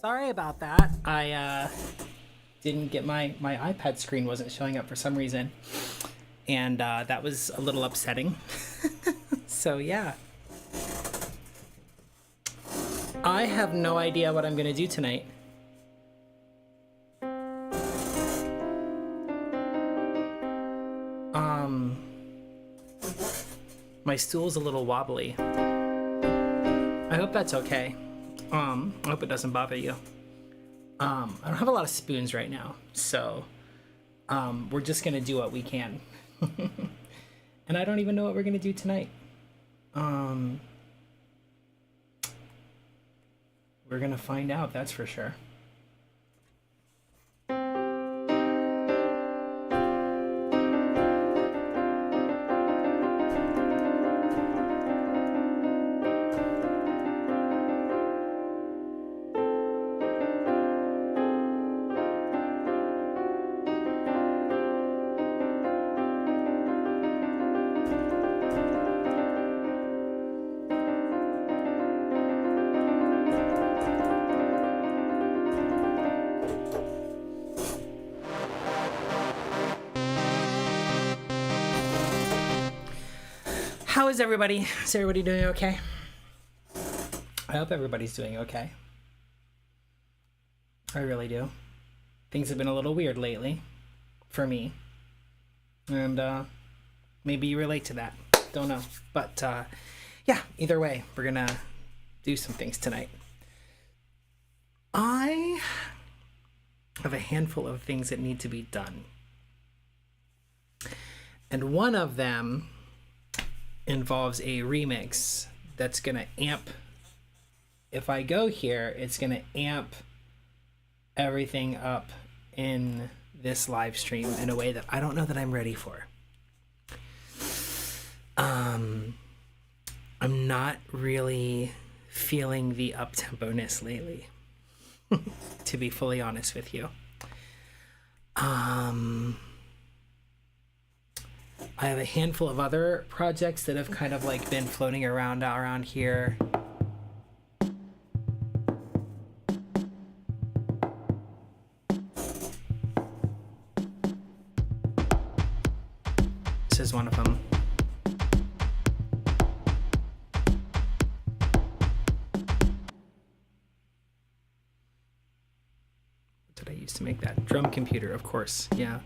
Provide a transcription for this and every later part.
Sorry about that. I didn't get my iPad screen wasn't showing up for some reason, and that was a little upsetting. So yeah, I have no idea what I'm gonna do tonight. My stool's a little wobbly. I hope that's okay. I hope it doesn't bother you. I don't have a lot of spoons right now, so we're just gonna do what we can. And I don't even know what we're gonna do tonight. We're gonna find out, that's for sure. How is everybody? Is everybody doing okay? I hope everybody's doing okay. I really do. Things have been a little weird lately for me. And maybe you relate to that. Don't know. But yeah, either way, we're going to do some things tonight. I have a handful of things that need to be done. And one of them involves a remix that's going to amp. If I go here, it's going to amp everything up in this live stream in a way that I don't know that I'm ready for. I'm not really feeling the up-tempo-ness lately, to be fully honest with you. I have a handful of other projects that have kind of like been floating around here. This is one of them. What did I use to make that? Drum computer, of course. Yeah.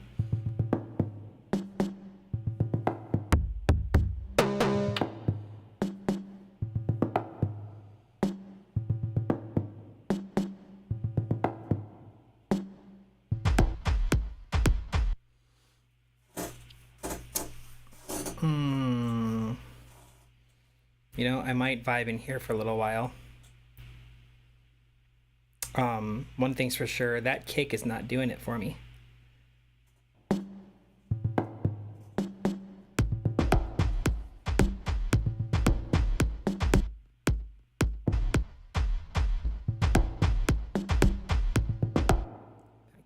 You know, I might vibe in here for a little while. One thing's for sure, that kick is not doing it for me. That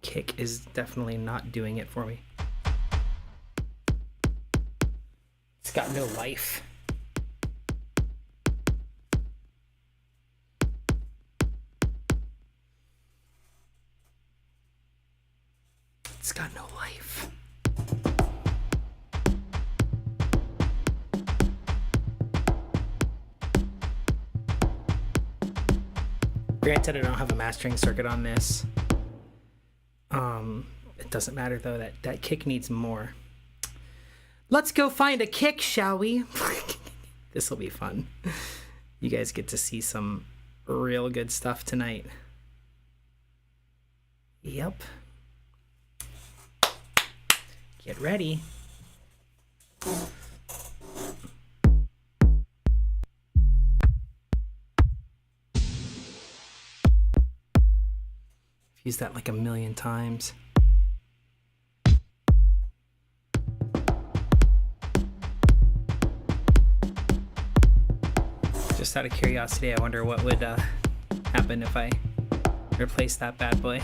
kick is definitely not doing it for me. It's got no life. It's got no life. Granted, I don't have a mastering circuit on this. It doesn't matter though, that kick needs more. Let's go find a kick, shall we? This will be fun. You guys get to see some real good stuff tonight. Yep. Get ready. I've used that like a million times. Just out of curiosity, I wonder what would happen if I replace that bad boy.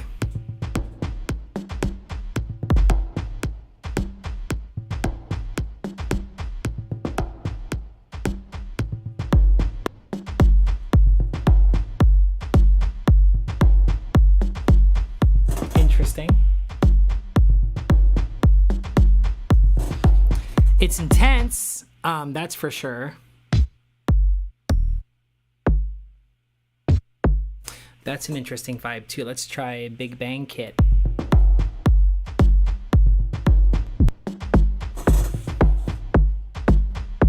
Interesting. It's intense, that's for sure. That's an interesting vibe too. Let's try Big Bang Kit.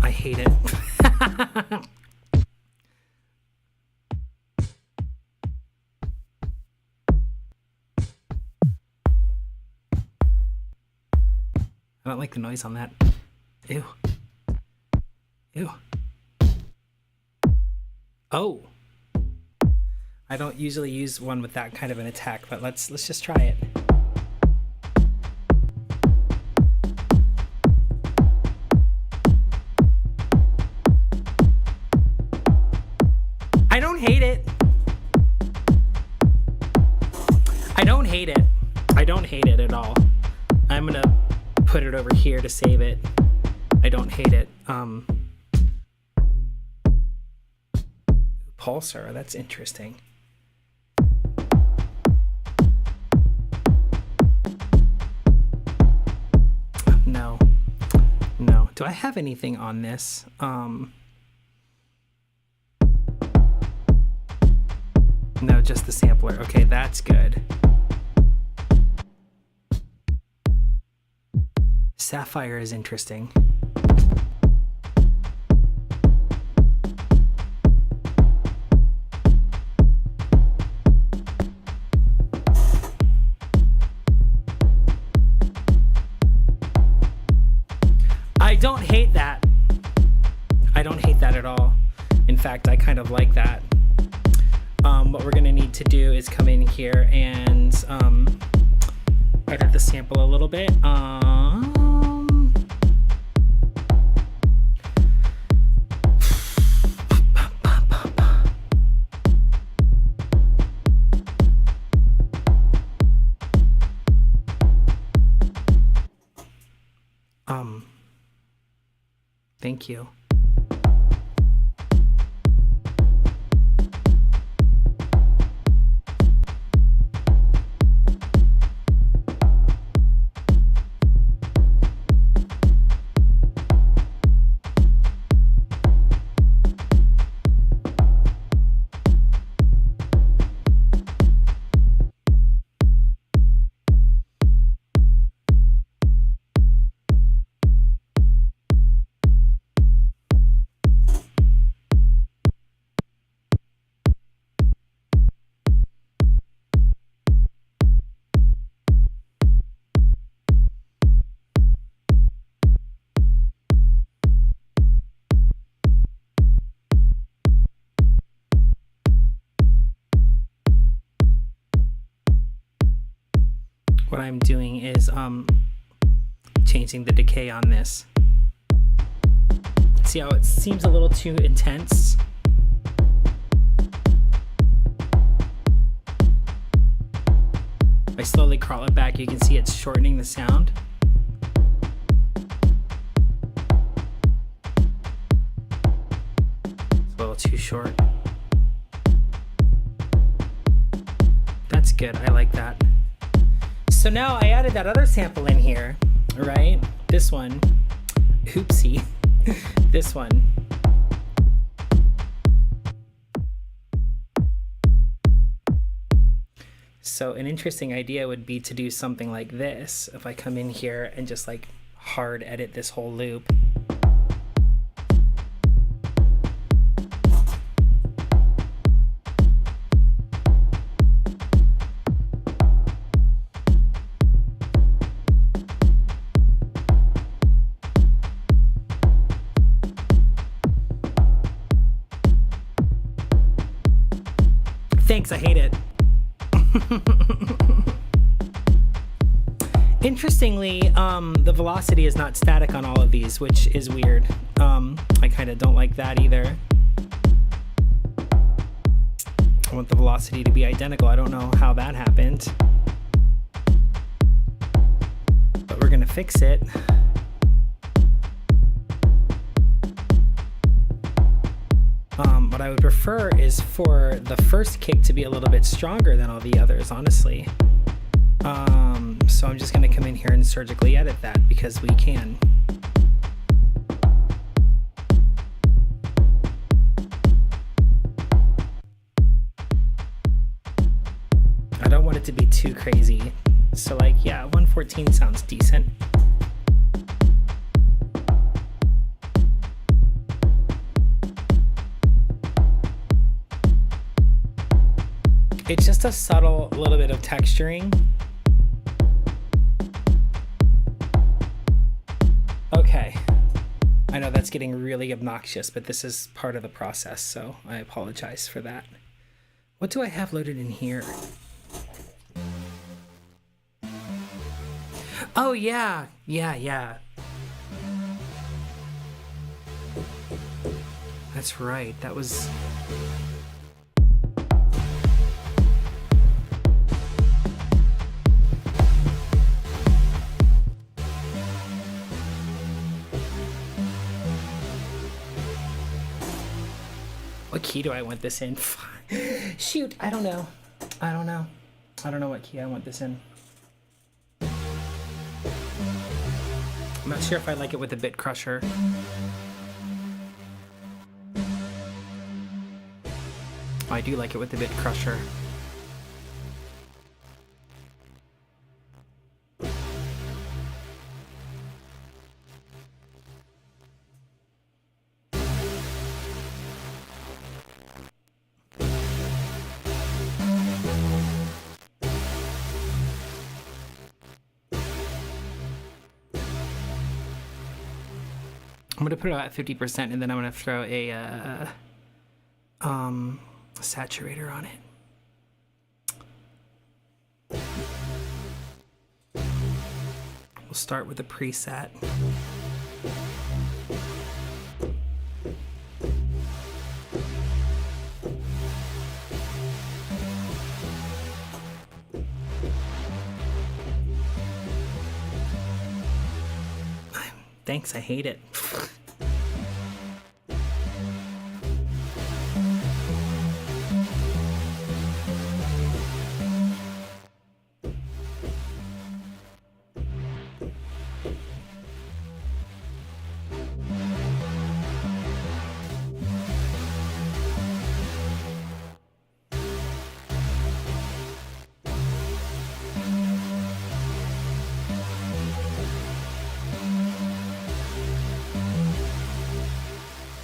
I hate it. I don't like the noise on that. Ew. Ew. Oh. I don't usually use one with that kind of an attack, but let's just try it. I don't hate it. I don't hate it. I don't hate it at all. I'm gonna put it over here to save it. I don't hate it. Pulsar, that's interesting. No. Do I have anything on this? No, just the sampler. Okay, that's good. Sapphire is interesting. I don't hate that. I don't hate that at all. In fact, I kind of like that. What we're gonna need to do is come in here and edit the sample a little bit. Thank you. What I'm doing is changing the decay on this. See how it seems a little too intense? If I slowly crawl it back, you can see it's shortening the sound. It's a little too short. That's good, I like that. So now I added that other sample in here, right? This one. Oopsie. This one. So an interesting idea would be to do something like this. If I come in here and just like hard edit this whole loop. Thanks, I hate it. Interestingly, the velocity is not static on all of these, which is weird. I kind of don't like that either. I want the velocity to be identical. I don't know how that happened, but we're gonna fix it. What I would prefer is for the first kick to be a little bit stronger than all the others, honestly. So I'm just gonna come in here and surgically edit that because we can. I don't want it to be too crazy. So like, yeah, 114 sounds decent. It's just a subtle little bit of texturing. Okay. I know that's getting really obnoxious, but this is part of the process, so I apologize for that. What do I have loaded in here? Oh, yeah. Yeah. That's right. That was... What key do I want this in? Shoot, I don't know. I don't know what key I want this in. I'm not sure if I like it with a bit crusher. I do like it with the bit crusher. I'm gonna put it at 50%, and then I'm gonna throw a saturator on it. We'll start with a preset. Thanks, I hate it.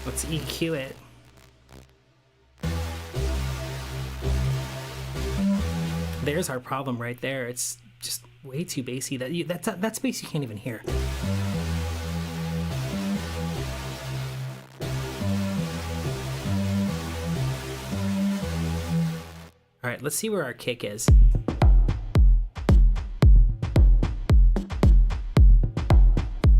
Let's EQ it. There's our problem right there. It's just way too bassy. That's bass you can't even hear. All right, let's see where our kick is.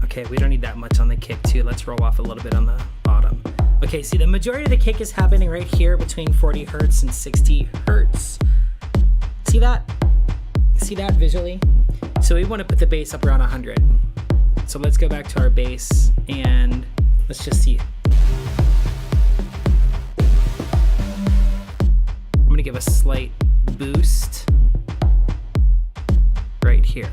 Okay, we don't need that much on the kick too. Let's roll off a little bit on the bottom. Okay, see, the majority of the kick is happening right here between 40 hertz and 60 hertz. See that? See that visually? So we want to put the bass up around 100. So let's go back to our bass and let's just see. I'm going to give a slight boost right here.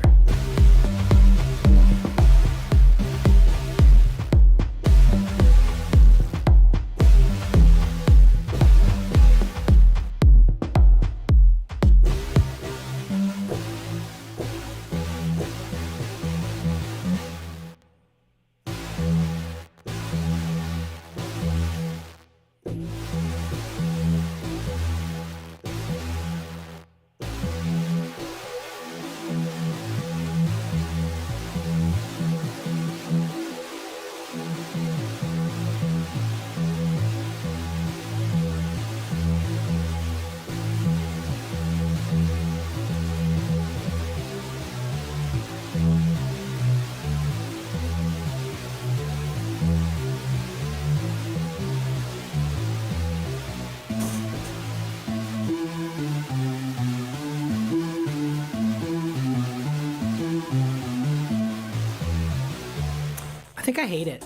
I think I hate it.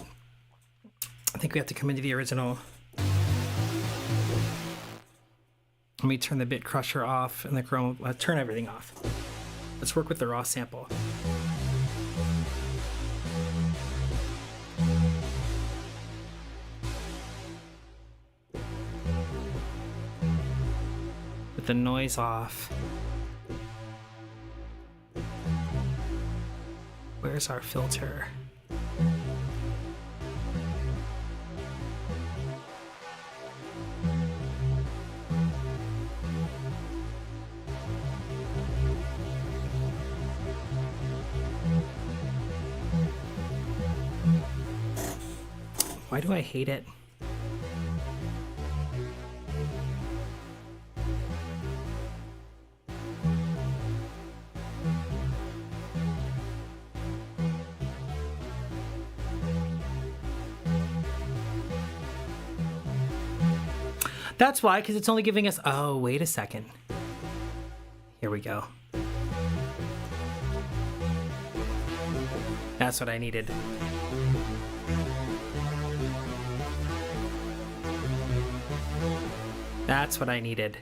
I think we have to come into the original. Let me turn the bit crusher off and the chroma, turn everything off. Let's work with the raw sample. With the noise off. Where's our filter? Why do I hate it? That's why, because it's only giving us... Oh, wait a second. Here we go. That's what I needed. That's what I needed.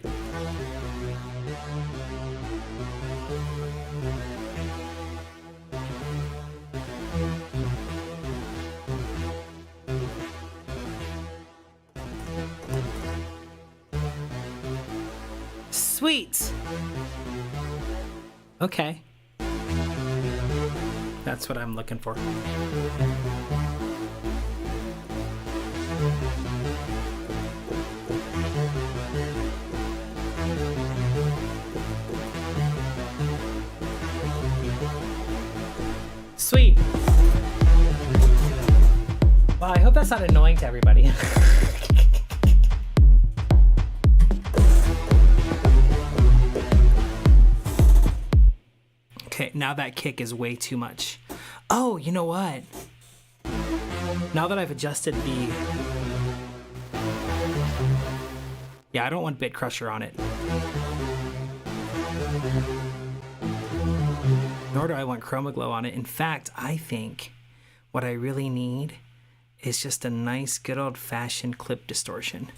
Sweet. Okay. That's what I'm looking for. Sweet. Well, I hope that's not annoying to everybody. Okay, now that kick is way too much. Oh, you know what? Now that I've adjusted the... Yeah, I don't want Bit Crusher on it. Nor do I want Chroma Glow on it. In fact, I think what I really need is just a nice, good old-fashioned clip distortion.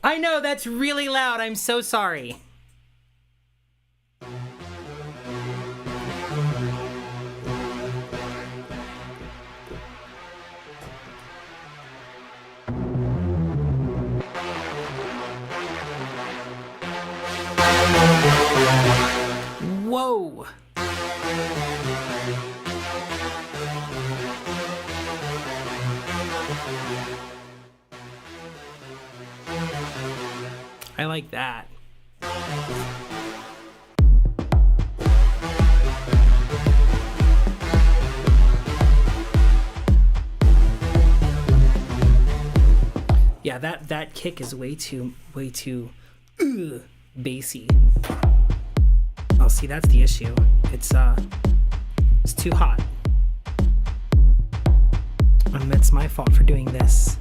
I know, that's really loud. I'm so sorry. Whoa. I like that. Yeah, that kick is way too bassy. Oh, see, that's the issue. It's too hot. And it's my fault for doing this.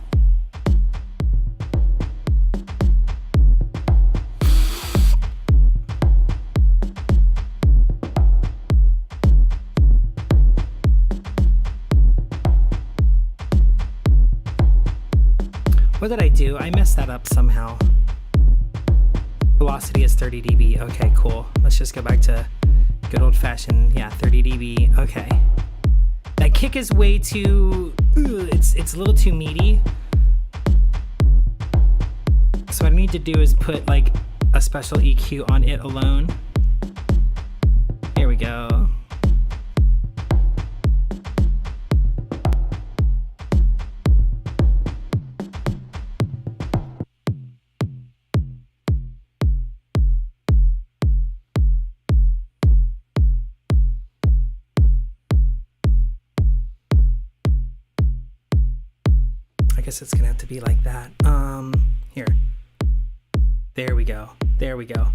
What did I do? I messed that up somehow. Velocity is 30 dB. Okay, cool. Let's just go back to good old-fashioned, yeah, 30 dB. Okay. That kick is way too... It's a little too meaty. So what I need to do is put, like, a special EQ on it alone. Here we go. I guess it's gonna have to be like that. Here. There we go. There we go.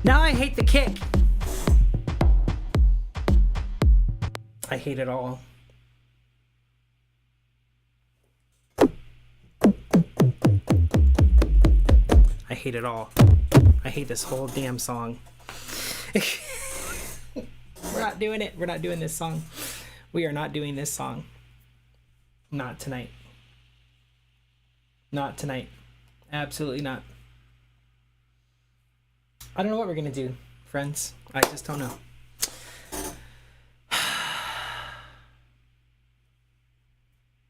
Now I hate the kick. I hate it all. I hate it all. I hate this whole damn song. We're not doing it. We're not doing this song. We are not doing this song. Not tonight. Not tonight. Absolutely not. I don't know what we're going to do, friends. I just don't know.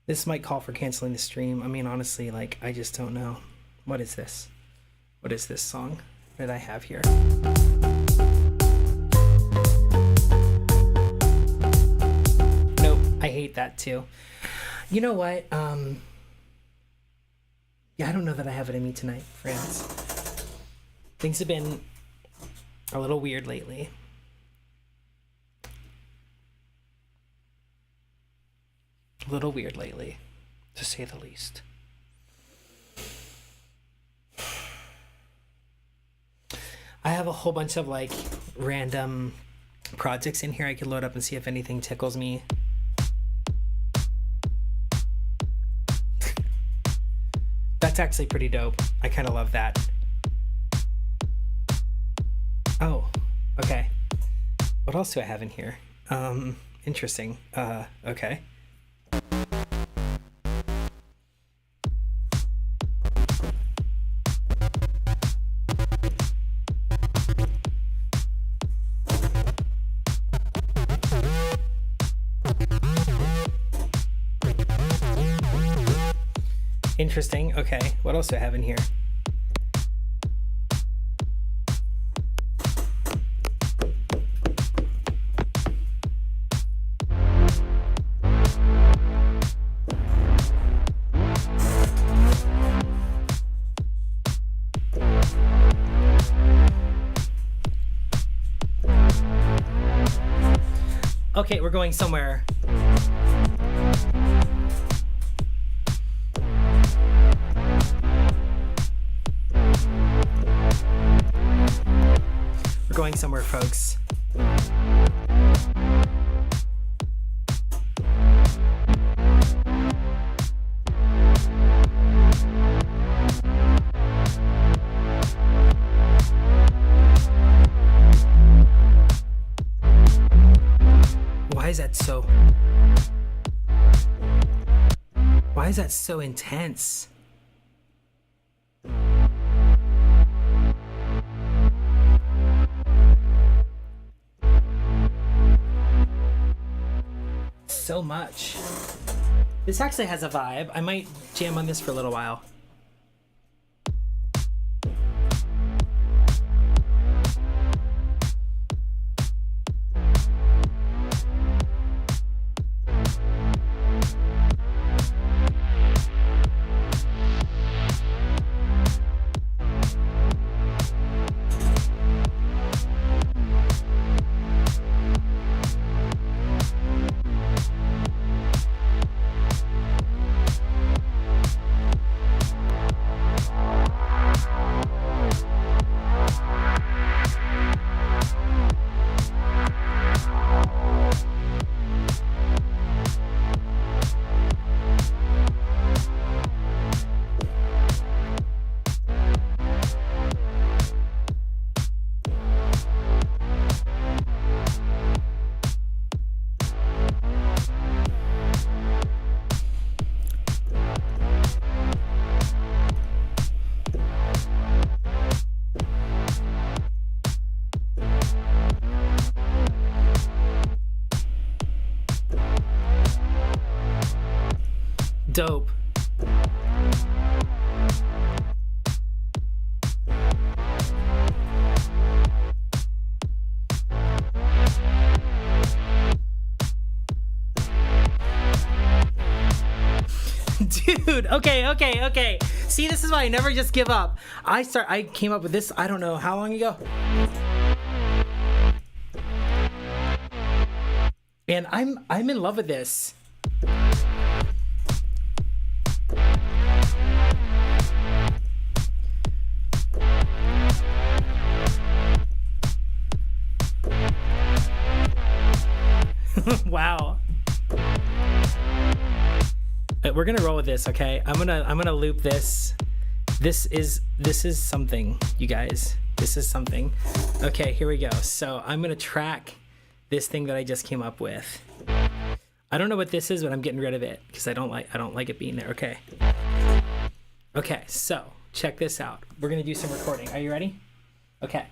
This might call for canceling the stream. I mean, honestly, like, I just don't know. What is this? What is this song that I have here? I hate that too. You know what? Yeah, I don't know that I have it in me tonight, friends. Things have been a little weird lately. A little weird lately, to say the least. I have a whole bunch of like random projects in here I could load up and see if anything tickles me. That's actually pretty dope. I kind of love that. Oh, okay. What else do I have in here? Interesting. Okay. Interesting. Okay, what else do I have in here? Okay, we're going somewhere. We're going somewhere, folks. Why is that so? Why is that so intense? So much. This actually has a vibe. I might jam on this for a little while. Dope. Dude, okay. See, this is why I never just give up. I came up with this, I don't know how long ago. And I'm in love with this. Wow. We're gonna roll with this, okay? I'm gonna loop this. This is something, you guys. This is something. Okay, here we go. So I'm gonna track this thing that I just came up with. I don't know what this is, but I'm getting rid of it because I don't like it being there. Okay. Okay, so check this out. We're gonna do some recording. Are you ready? Okay.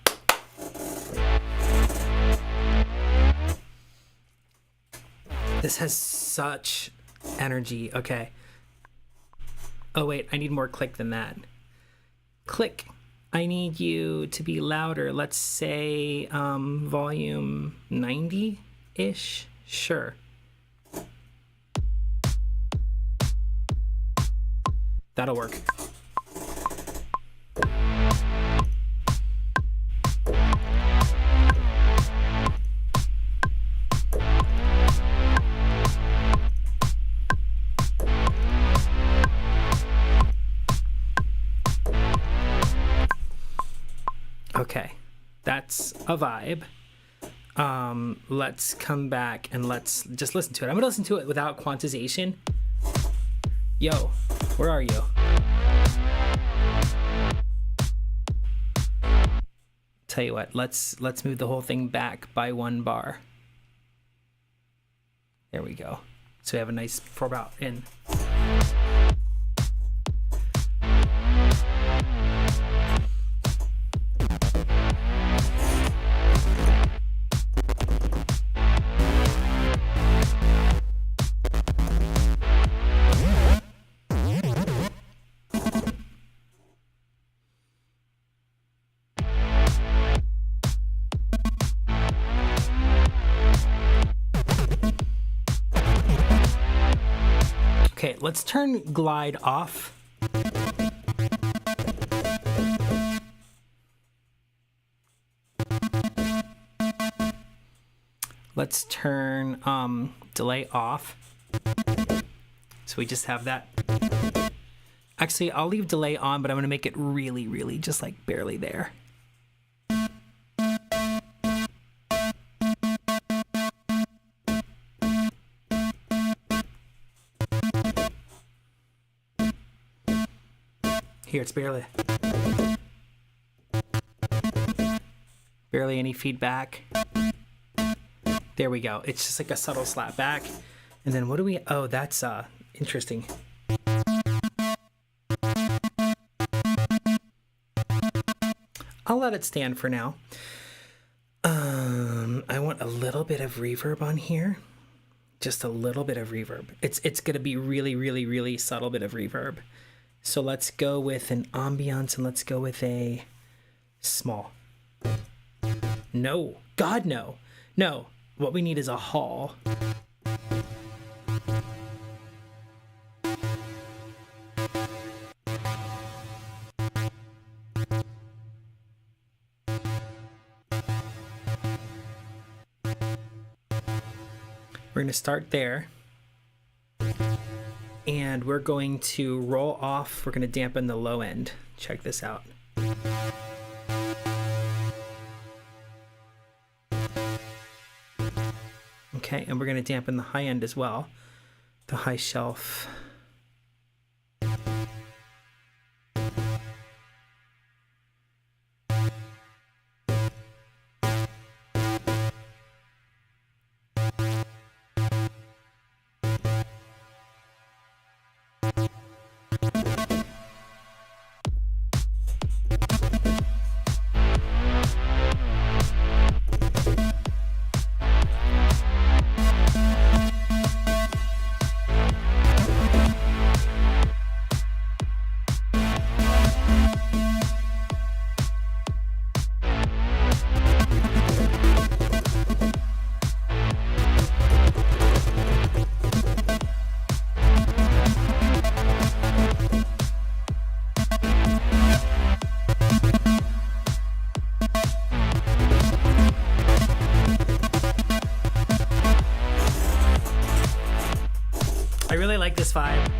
This has such energy. Okay. Oh wait, I need more click than that. Click. I need you to be louder. Let's say volume 90-ish. Sure. That'll work. Okay, that's a vibe. Let's come back and let's just listen to it. I'm gonna listen to it without quantization. Yo, where are you? Tell you what, let's move the whole thing back by 1 bar. There we go. So we have a nice 4 bar in. Okay, let's turn glide off. Let's turn delay off. So we just have that. Actually, I'll leave delay on, but I'm gonna make it really, really just like barely there. Here, it's barely any feedback. There we go. It's just like a subtle slap back. And then what do we, oh, that's interesting. I'll let it stand for now. I want a little bit of reverb on here. Just a little bit of reverb. It's gonna be really, really, really subtle bit of reverb. So let's go with an ambiance and let's go with a small. No, God, no. No, what we need is a hall. We're going to start there. And we're going to roll off. We're going to dampen the low end. Check this out. Okay, and we're going to dampen the high end as well. The high shelf. I really like this vibe.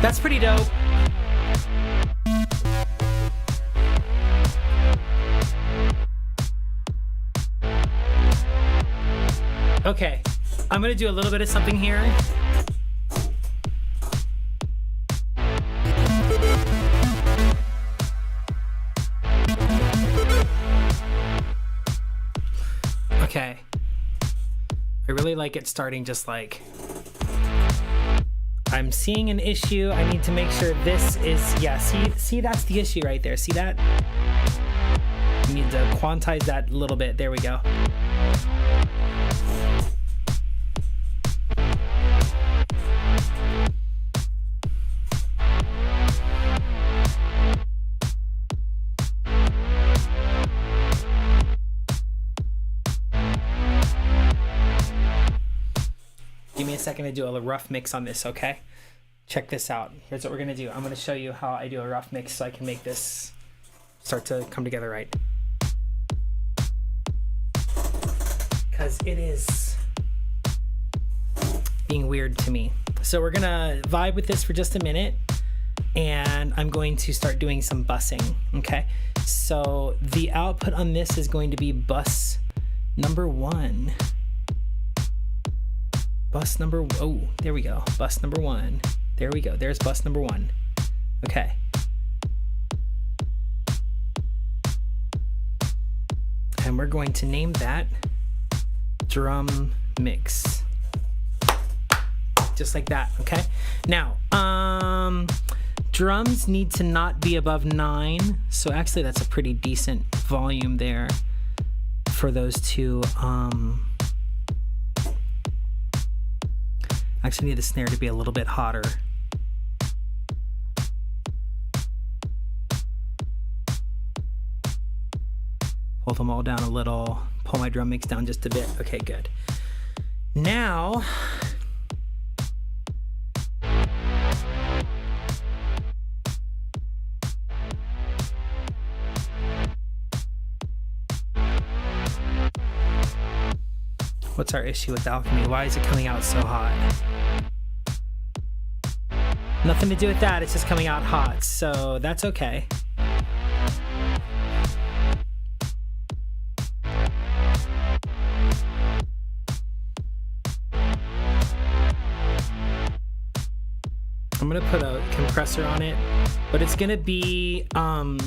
That's pretty dope. Okay, I'm gonna do a little bit of something here. Okay, I really like it starting just like, I'm seeing an issue. I need to make sure this is, yeah, see that's the issue right there. See that? You need to quantize that a little bit. There we go. Give me a second to do a rough mix on this, okay? Check this out. Here's what we're gonna do. I'm gonna show you how I do a rough mix so I can make this start to come together right. Because it is being weird to me. So we're gonna vibe with this for just a minute. and I'm going to start doing some bussing, okay? So the output on this is going to be bus number 1. Oh, there we go. Bus number 1. There we go. There's bus number 1. Okay. And we're going to name that drum mix. Just like that, okay? Now, drums need to not be above 9. So actually that's a pretty decent volume there for those two. I actually need the snare to be a little bit hotter. Pull them all down a little, pull my drum mix down just a bit. Okay, good. Now, what's our issue with Alchemy? Why is it coming out so hot? Nothing to do with that, it's just coming out hot, so that's okay. I'm gonna put a compressor on it, but it's gonna be I'm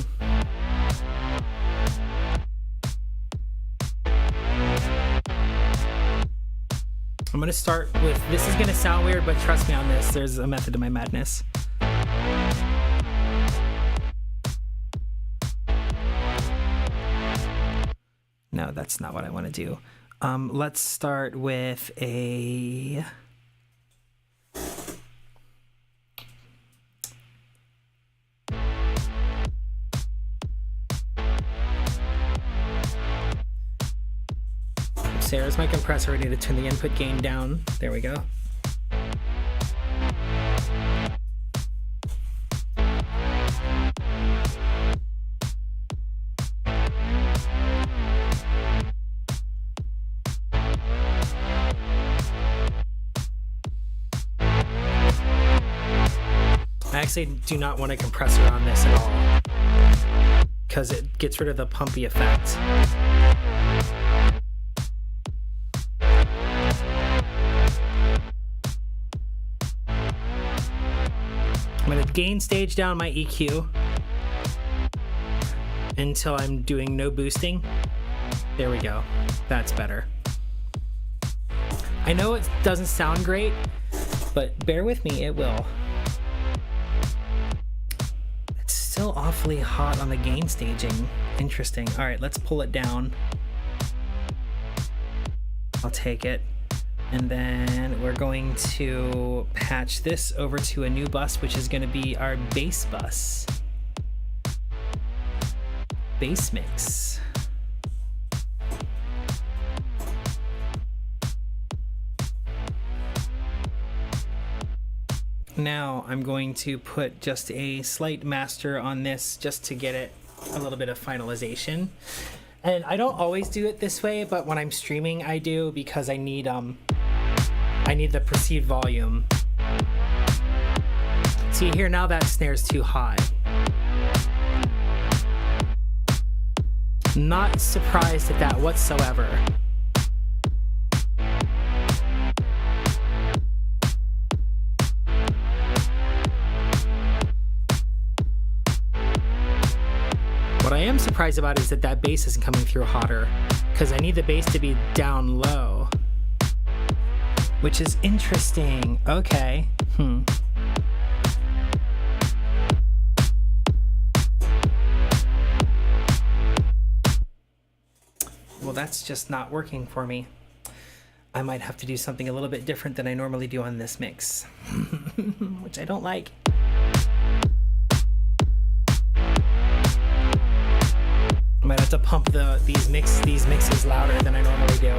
gonna start with, this is gonna sound weird, but trust me on this, there's a method to my madness. No, that's not what I wanna do. Let's start with a... There's my compressor. I need to turn the input gain down. There we go. I actually do not want a compressor on this at all because it gets rid of the pumpy effect. I'm going to gain stage down my EQ until I'm doing no boosting. There we go. That's better. I know it doesn't sound great, but bear with me, it will. It's still awfully hot on the gain staging. Interesting. All right, let's pull it down. I'll take it. And then we're going to patch this over to a new bus, which is going to be our bass bus. Bass mix. Now I'm going to put just a slight master on this just to get it a little bit of finalization. And I don't always do it this way, but when I'm streaming I do, because I need the perceived volume. See here, now that snare's too high. Not surprised at that whatsoever. What I am surprised about is that that bass isn't coming through hotter, because I need the bass to be down low. Which is interesting. Okay. Well, that's just not working for me. I might have to do something a little bit different than I normally do on this mix, which I don't like. I might have to pump these mixes louder than I normally do.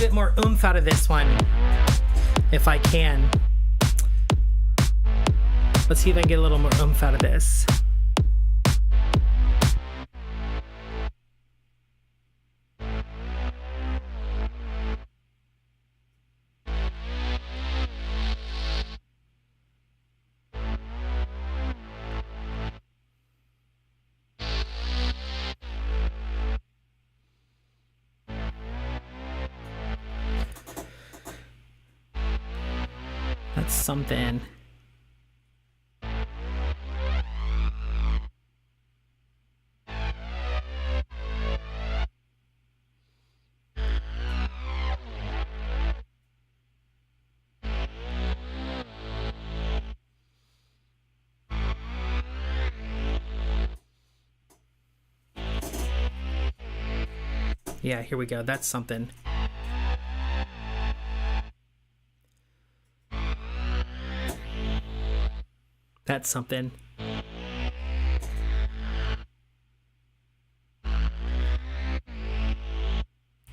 bit more oomph out of this one if I can. Let's see if I can get a little more oomph out of this. That's something. Yeah, here we go. That's something. That's something.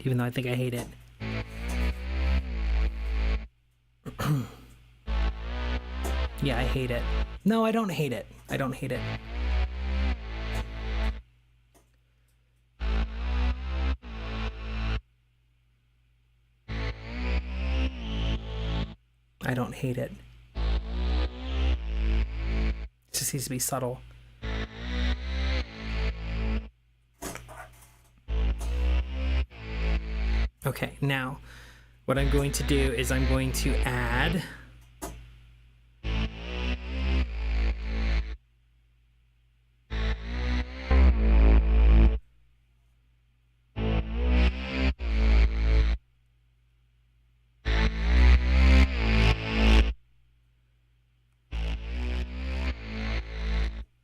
Even though I think I hate it. Yeah, I hate it. No, I don't hate it. I don't hate it. I don't hate it. It just needs to be subtle. Okay, now what I'm going to do is I'm going to add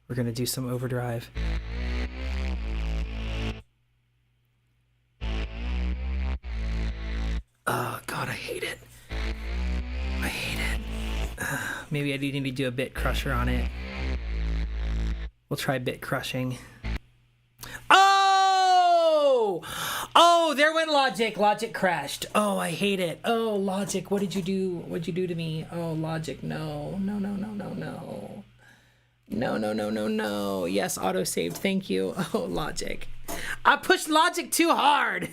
we're going to do some overdrive. Oh, God, I hate it. I hate it. Maybe I do need to do a bit crusher on it. We'll try bit crushing. Oh! Oh, there went Logic. Logic crashed. Oh, I hate it. Oh, Logic, what did you do? What'd you do to me? Oh, Logic, no. No, no, no, no, no. No, no, no, no, no. Yes, auto-saved. Thank you. Oh, Logic. I pushed Logic too hard.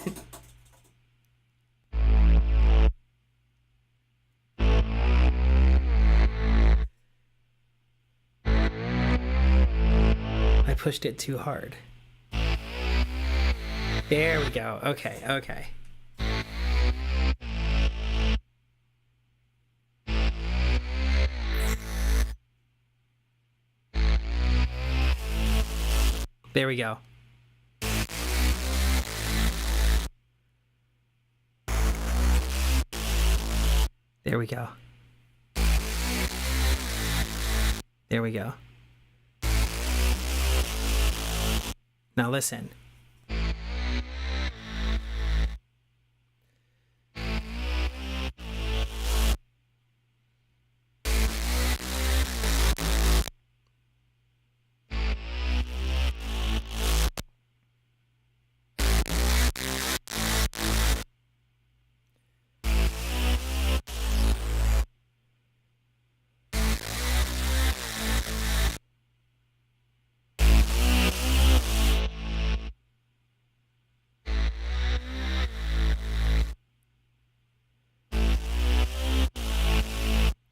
I pushed it too hard. There we go. Okay, okay. There we go. There we go. There we go. Now listen.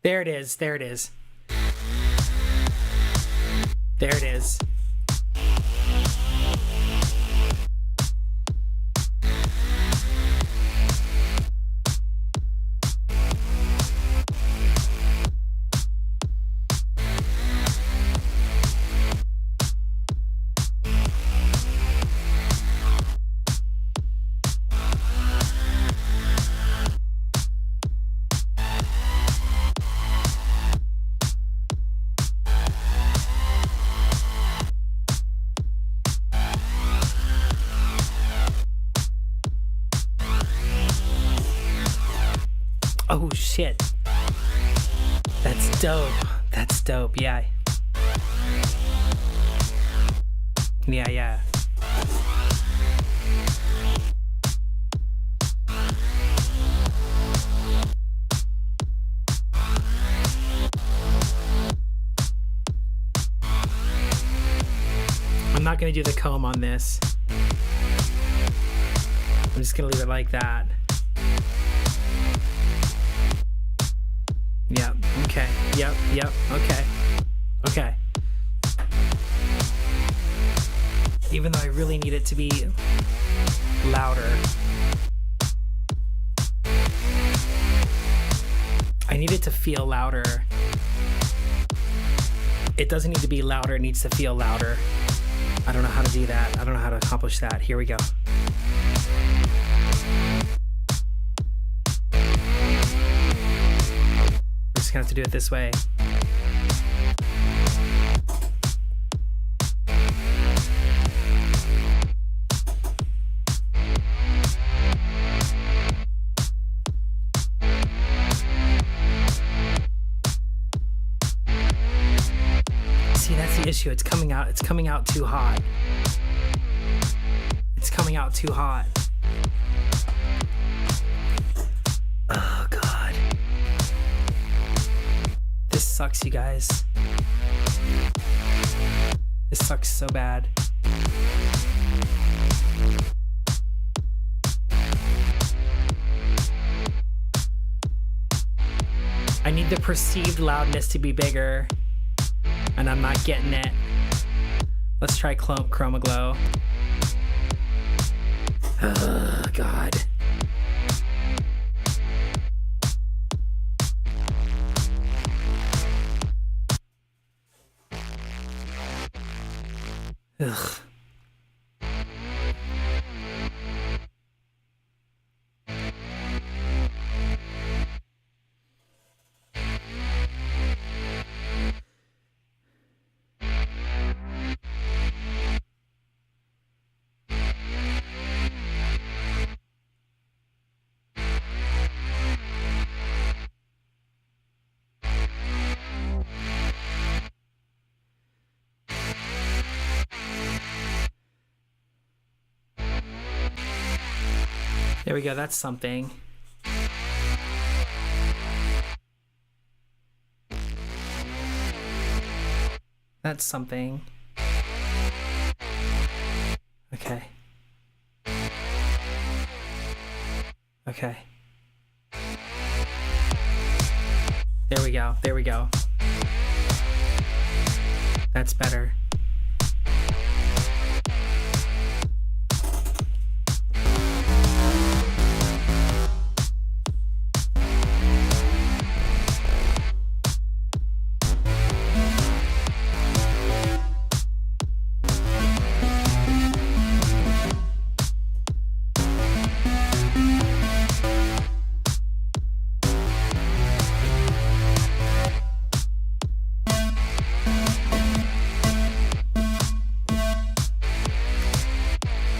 There it is. There it is. There it is. Oh shit. That's dope. That's dope. Yeah. Yeah, yeah. gonna do the comb on this. I'm just gonna leave it like that. Yep, okay, yep, okay, okay. Even though I really need it to be louder. I need it to feel louder. It doesn't need to be louder, it needs to feel louder. I don't know how to do that. I don't know how to accomplish that. Here we go. We're just gonna have to do it this way. See, that's the issue. It's coming out too hot. It's coming out too hot. Oh God. This sucks, you guys. This sucks so bad. I need the perceived loudness to be bigger, and I'm not getting it. Let's try Chroma Glow. Oh, God. Ugh. There we go, that's something. That's something. Okay. Okay. There we go, there we go. That's better.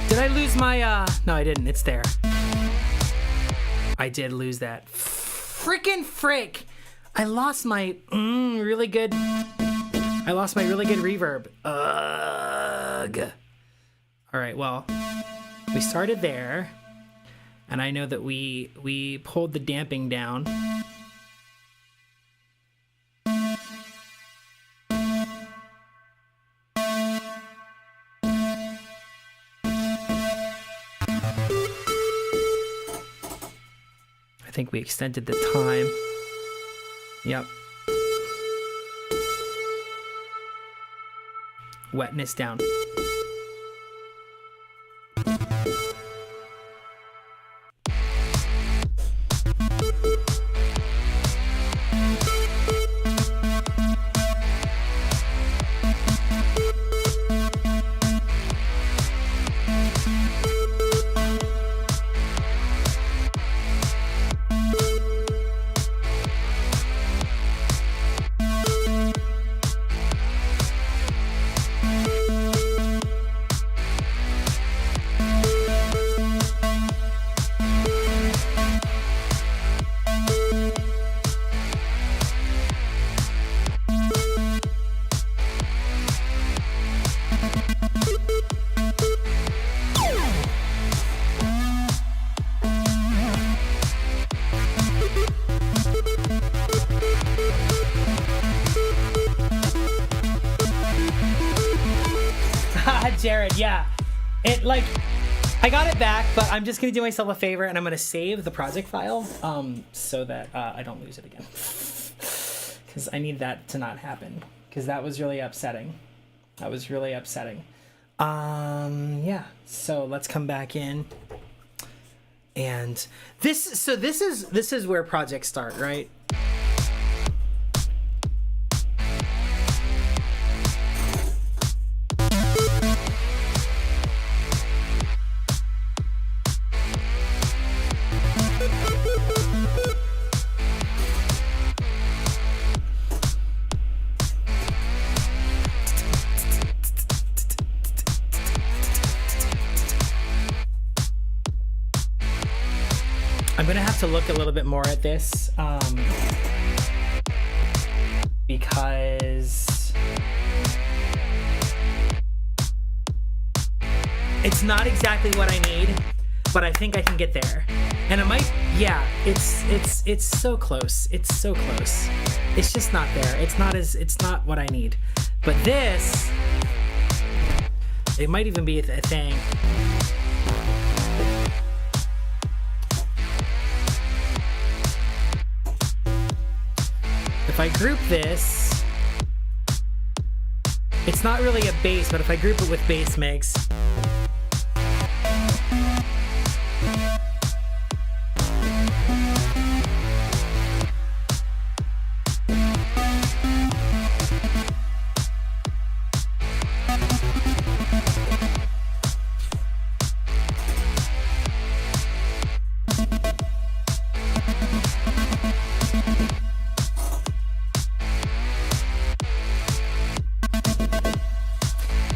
Did I lose my, no, I didn't. It's there. I did lose that. Frickin' frick! I lost my, really good, I lost my really good reverb. Ugh. All right, well, we started there, and I know that we pulled the damping down. I think we extended the time. Yep. Wetness down. god, yeah. It like, I got it back, but I'm just gonna do myself a favor and I'm gonna save the project file so that I don't lose it again. Because I need that to not happen. Because that was really upsetting. That was really upsetting. Yeah, so let's come back in. And this is where projects start, right? I'm gonna have to look a little bit more at this because it's not exactly what I need, but I think I can get there. And it might, yeah, it's so close. It's so close. It's just not there. It's not what I need. But this, it might even be a thing. If I group this, it's not really a bass, but if I group it with bass mix,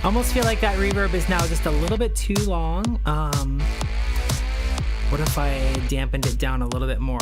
almost feel like that reverb is now just a little bit too long. What if I dampened it down a little bit more?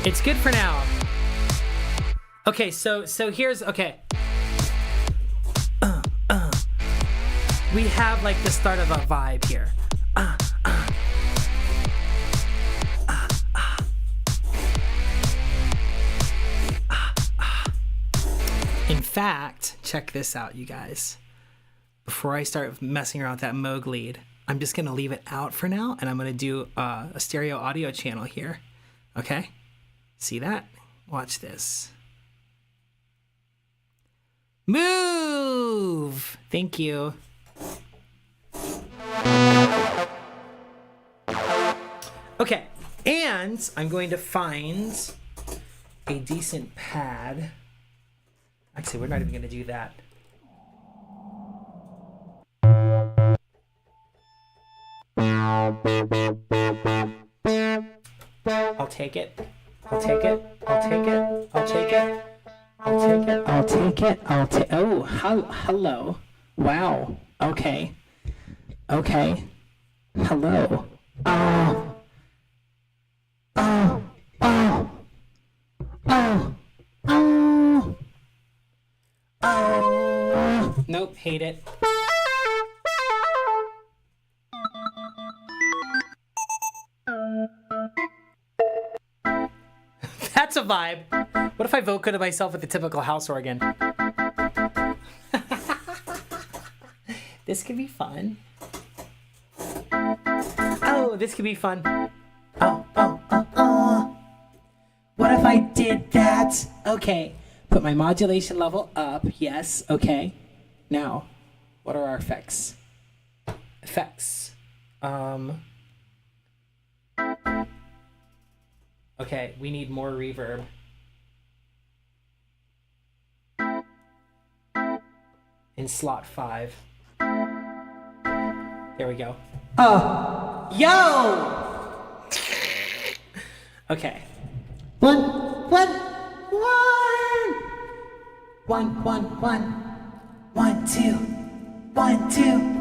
It's good for now. Okay, so here's, okay. We have like the start of a vibe here. In fact, check this out, you guys. Before I start messing around with that Moog lead, I'm just gonna leave it out for now, and I'm gonna do a stereo audio channel here. Okay? See that? Watch this. Move! Thank you. Okay, and I'm going to find a decent pad. Actually, we're not even going to do that. I'll take it. I'll take it. I'll take it. I'll take it. I'll take it. I'll take it. I'll take. Oh, hello. Wow. Okay. Okay. Hello. Oh. Oh. Oh. Oh. Oh. Oh. Nope. Hate it. That's a vibe. What if I vocoded myself with the typical house organ? This could be fun. Oh, this could be fun. Oh, oh, oh, oh. What if I did that? Okay. Put my modulation level up. Yes. Okay. Now, what are our effects? Effects. Okay, we need more reverb. In slot 5. There we go. Oh! Yo! Okay. One, one, one. One, one, one. 1, 2. 1, 2.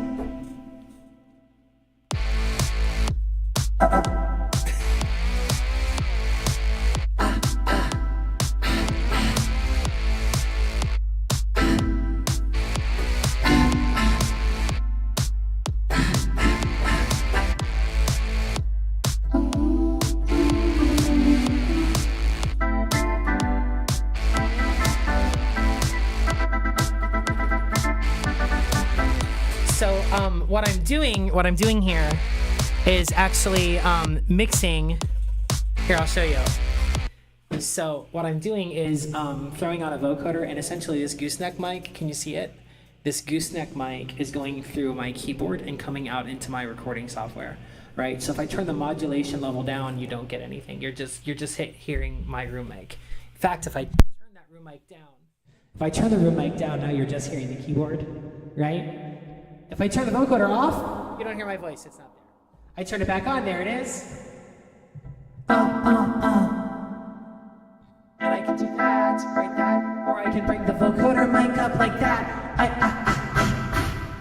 What I'm doing here is actually mixing. Here, I'll show you. So what I'm doing is throwing on a vocoder, and essentially this gooseneck mic, can you see it? This gooseneck mic is going through my keyboard and coming out into my recording software, right? So if I turn the modulation level down, you don't get anything. You're just hearing my room mic. In fact, if I turn that room mic down, now you're just hearing the keyboard, right? If I turn the vocoder off, you don't hear my voice. It's not there. I turn it back on. There it is. And I can do that, right? That, or I can bring the vocoder mic up like that.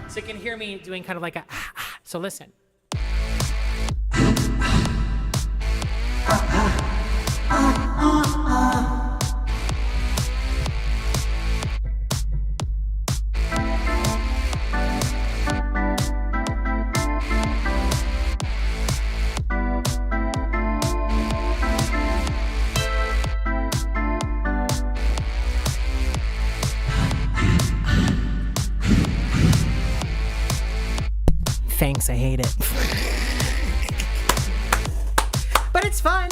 So you can hear me doing kind of like a. So listen. Thanks, I hate it. But it's fun.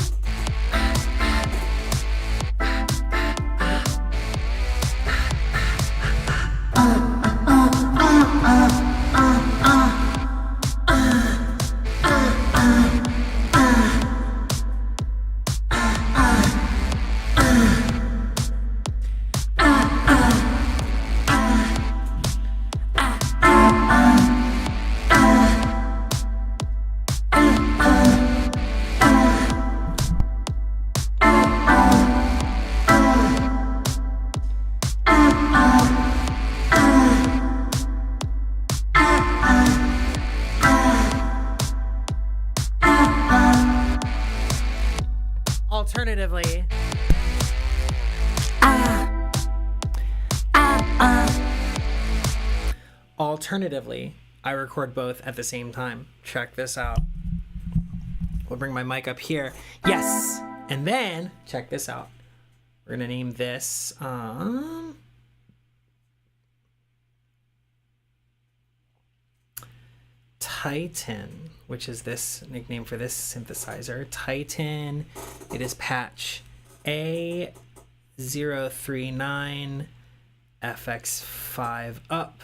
Alternatively, I record both at the same time. Check this out. We'll bring my mic up here. Yes. And then check this out. We're gonna name this Titan, which is this nickname for this synthesizer. Titan. It is patch A039 FX5 up.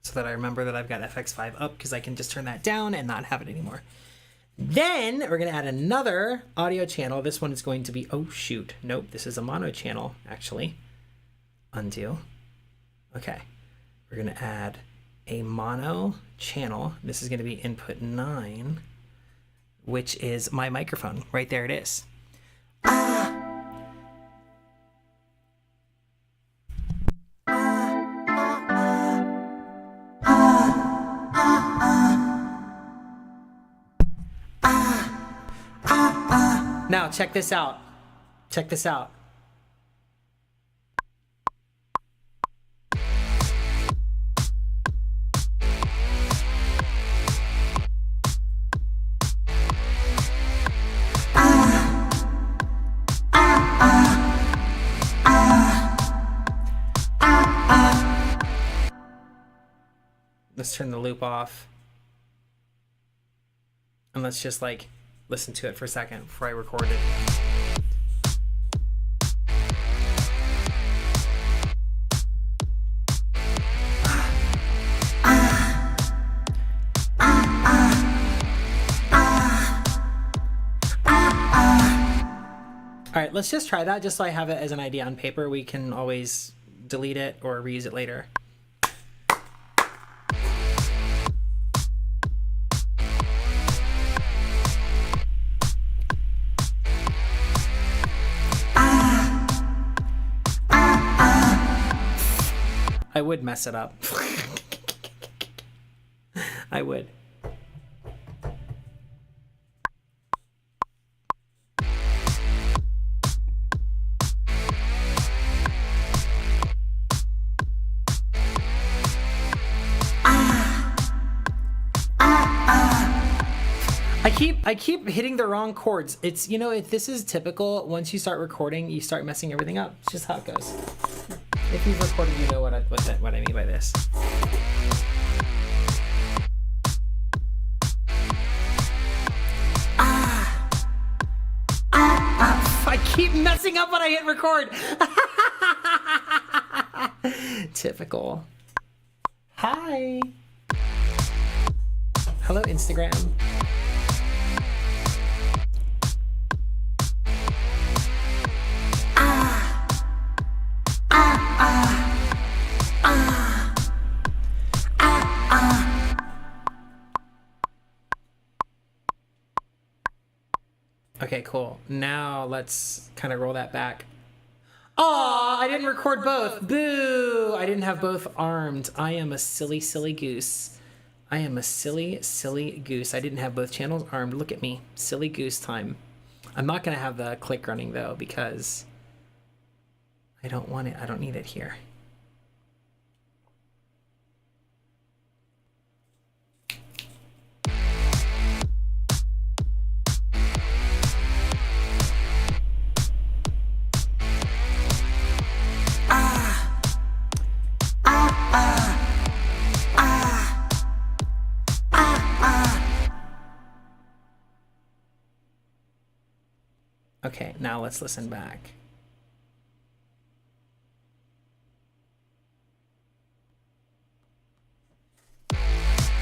So that I remember that I've got FX5 up, because I can just turn that down and not have it anymore. Then we're going to add another audio channel. This one is going to be, oh shoot, nope, this is a mono channel, actually. Undo. Okay, we're going to add a mono channel. This is going to be input 9, which is my microphone. Right there it is. Now check this out. Check this out. Let's turn the loop off. And let's just like listen to it for a second before I record it. All right, let's just try that just so I have it as an idea on paper. We can always delete it or reuse it later. I would mess it up. I would. I keep hitting the wrong chords. It's, you know, this is typical. Once you start recording, you start messing everything up. It's just how it goes. If you've recorded, you know what I mean by this. I keep messing up when I hit record. Typical. Hi. Hello, Instagram. Okay, cool. Now let's kind of roll that back. Aw, I didn't record both. Boo! I didn't have both armed. I am a silly, silly goose. I am a silly, silly goose. I didn't have both channels armed. Look at me. Silly goose time. I'm not going to have the click running, though, because I don't want it. I don't need it here. Okay, now let's listen back.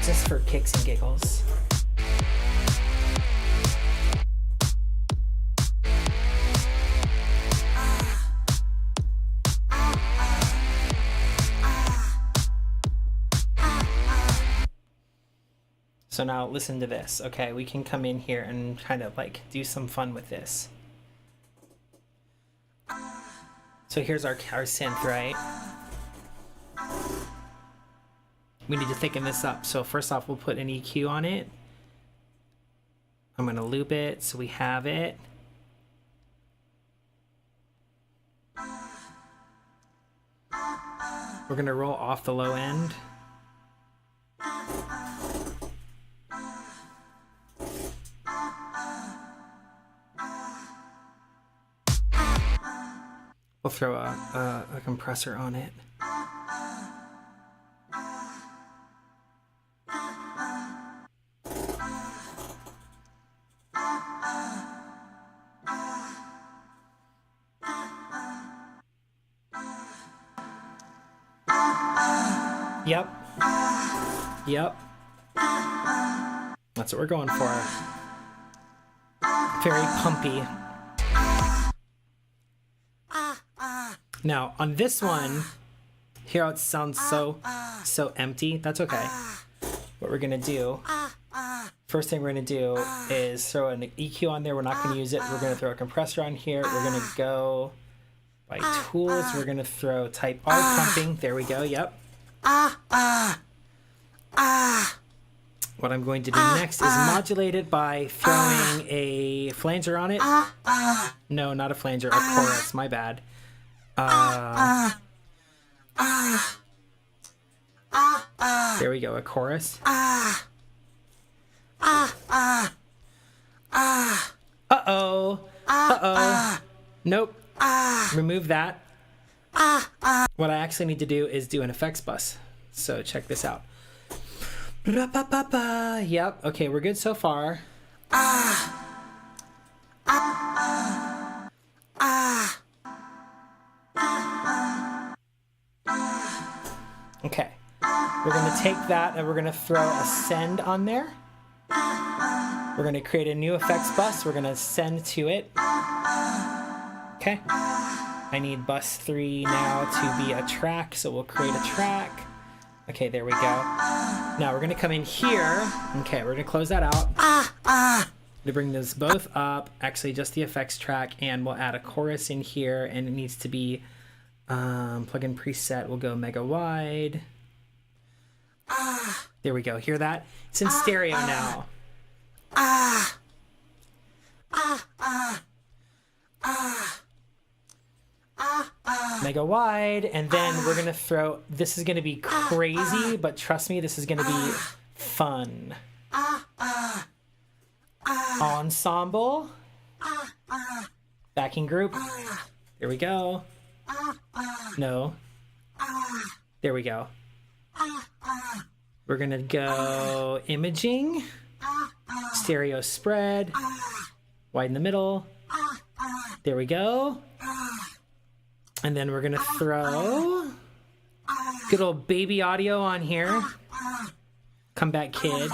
Just for kicks and giggles. So now listen to this, okay? We can come in here and kind of like do some fun with this. So here's our synth, right? We need to thicken this up. So first off, we'll put an EQ on it. I'm gonna loop it so we have it. We're gonna roll off the low end. We'll throw a compressor on it. Yep. Yep. That's what we're going for. Very pumpy. Now, on this one, hear how it sounds so empty? That's okay. What we're gonna do, first thing we're gonna do is throw an EQ on there. We're not gonna use it. We're gonna throw a compressor on here. We're gonna go by tools. We're gonna throw type R pumping. There we go, yep. What I'm going to do next is modulate it by throwing a flanger on it. No, not a flanger, a chorus, my bad. There we go, a chorus. Uh-oh. Uh-oh. Nope. Remove that. What I actually need to do is do an effects bus. So check this out. Yep, okay, we're good so far. Okay, we're gonna take that and we're gonna throw a send on there. We're gonna create a new effects bus. We're gonna send to it. Okay, I need bus 3 now to be a track, so we'll create a track. Okay, there we go. Now we're gonna come in here. Okay, we're gonna close that out. To bring those both up, actually just the effects track, and we'll add a chorus in here, and it needs to be Plugin preset, we'll go mega wide. There we go. Hear that? It's in stereo now. Mega wide, and then we're gonna throw, this is gonna be crazy, but trust me, this is gonna be fun. Ensemble. Backing group. There we go. No. There we go. We're gonna go imaging. Stereo spread. Wide in the middle. There we go. And then we're gonna throw good old baby audio on here. Comeback Kid.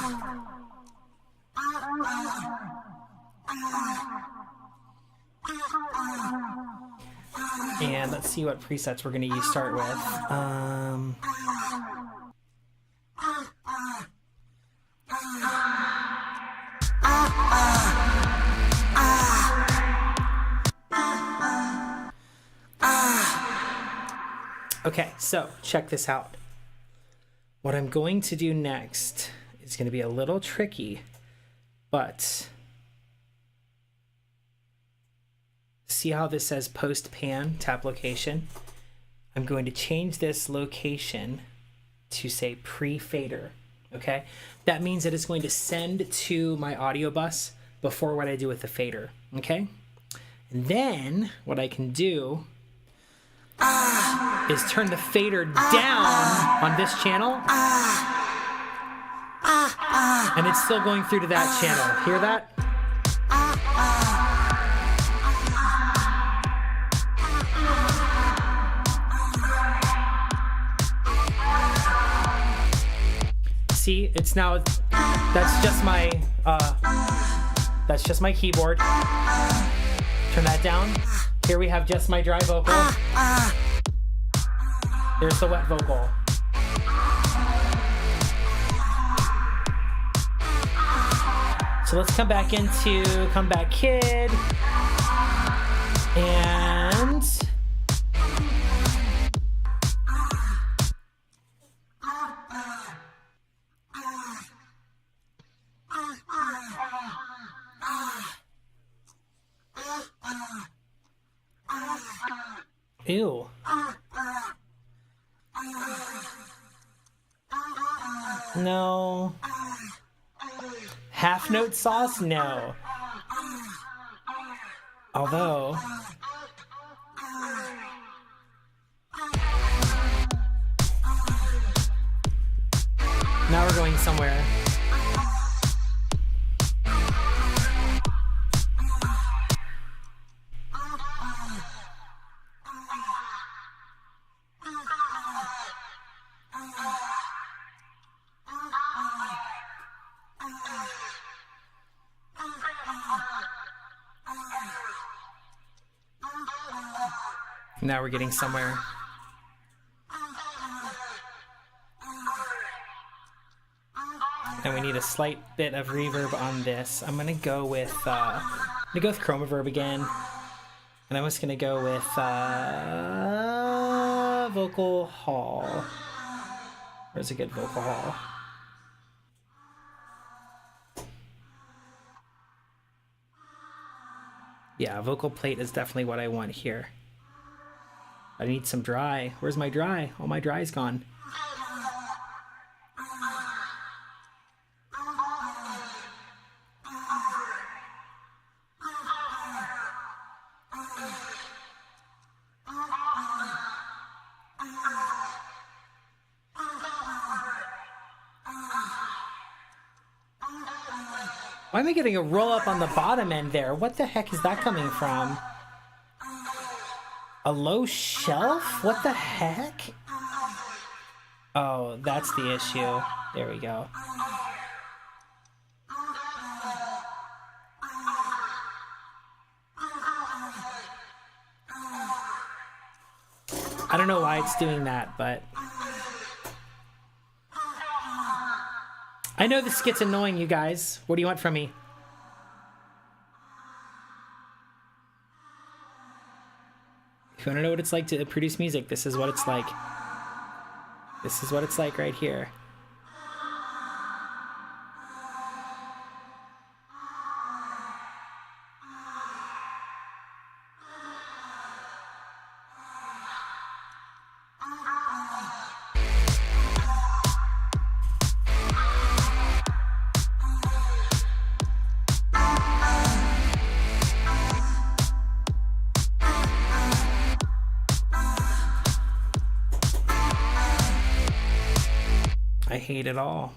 And let's see what presets we're gonna start with. Okay, so check this out. What I'm going to do next is going to be a little tricky, but see how this says post pan, tap location? I'm going to change this location to say pre-fader, okay? That means that it's going to send to my audio bus before what I do with the fader, okay? And then what I can do is turn the fader down on this channel, and it's still going through to that channel. Hear that? See, it's now, that's just my keyboard. Turn that down. Here we have just my dry vocal. There's the wet vocal. So let's come back into Comeback Kid. And ew. No. Half note sauce? No. Although now we're going somewhere. Now we're getting somewhere. And we need a slight bit of reverb on this. I'm gonna go with Chromaverb again. And I'm just gonna go with Vocal Hall. Where's a good Vocal Hall? Yeah, vocal plate is definitely what I want here. I need some dry. Where's my dry? Oh, my dry's gone. Why am I getting a roll up on the bottom end there? What the heck is that coming from? A low shelf? What the heck? Oh, that's the issue. There we go. I don't know why it's doing that, but I know this gets annoying, you guys. What do you want from me? If you want to know what it's like to produce music, this is what it's like. This is what it's like right here. I hate it all.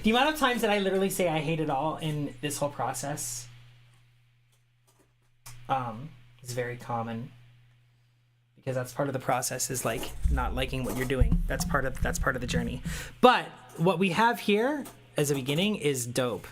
The amount of times that I literally say I hate it all in this whole process is very common, because that's part of the process, is like not liking what you're doing. That's part of the journey. But what we have here as a beginning is dope.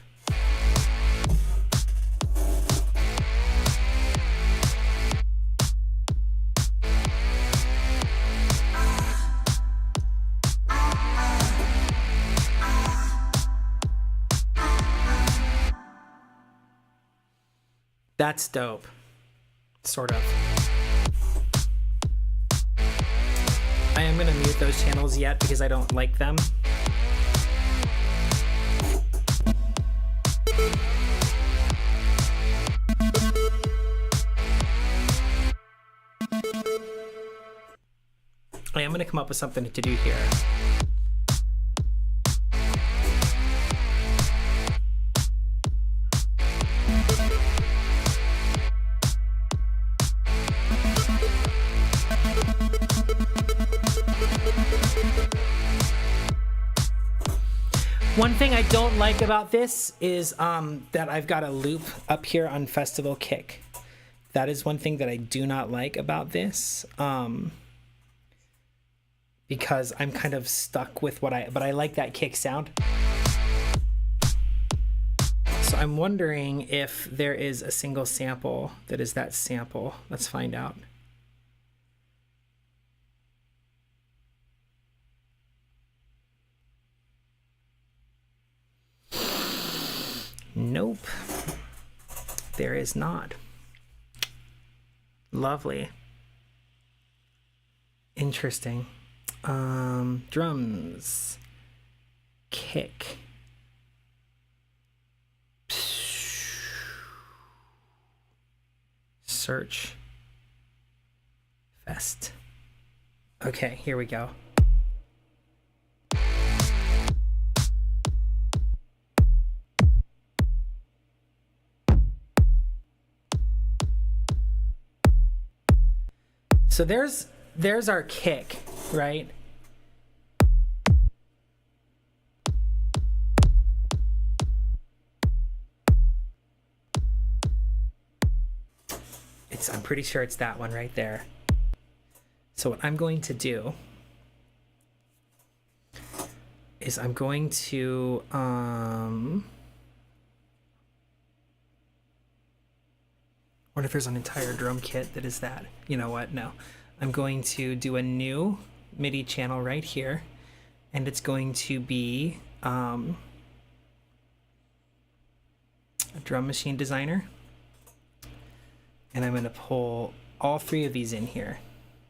That's dope. Sort of. I am going to mute those channels yet because I don't like them. I am going to come up with something to do here. One thing I don't like about this is that I've got a loop up here on Festival Kick. That is one thing that I do not like about this, because I'm kind of stuck with but I like that kick sound. So I'm wondering if there is a single sample that is that sample. Let's find out. Nope, there is not. Lovely. Interesting. Drums. Kick. Search. Fest. Okay, here we go. So there's our kick, right? I'm pretty sure it's that one right there. So what I'm going to do is I'm going to what if there's an entire drum kit that is that? You know what? No. I'm going to do a new MIDI channel right here, and it's going to be a drum machine designer. And I'm going to pull all three of these in here.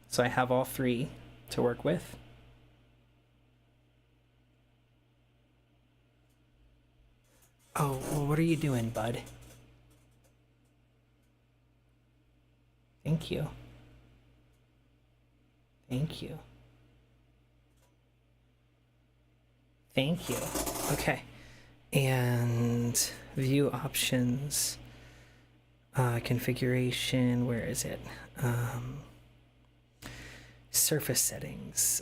So I have all three to work with. Oh, well, what are you doing, bud? Thank you. Thank you. Thank you. Okay. And view options, configuration, where is it? Surface settings.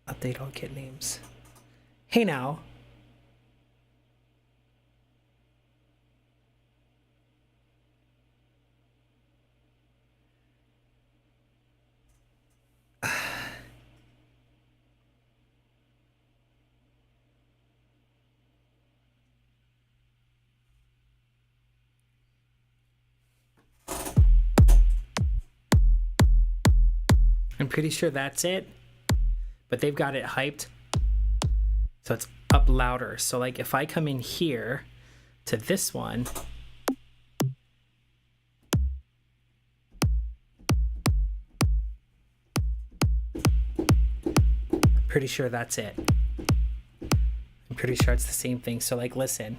Update all kit names. Hey now. I'm pretty sure that's it, but they've got it hyped so it's up louder. So like if I come in here, to this one. Pretty sure that's it. I'm pretty sure it's the same thing. So like, listen.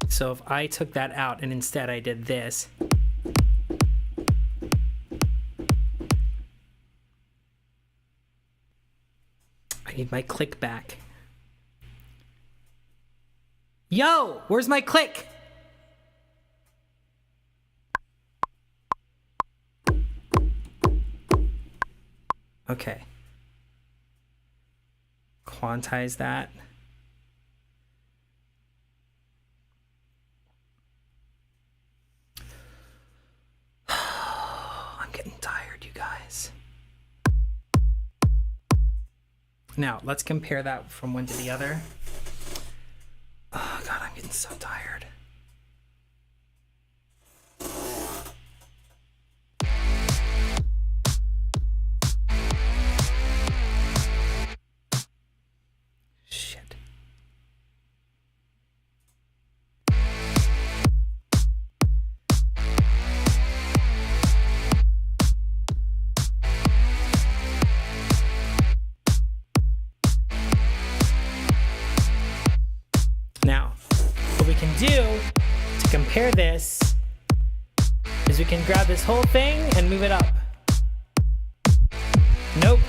So if I took that out and instead I did this, I need my click back. Yo, where's my click? Okay. Quantize that. I'm getting tired, you guys. Now, let's compare that from one to the other. Oh, God, I'm getting so tired. Shit. Now, what we can do to compare this is we can grab this whole thing and move it up. Nope.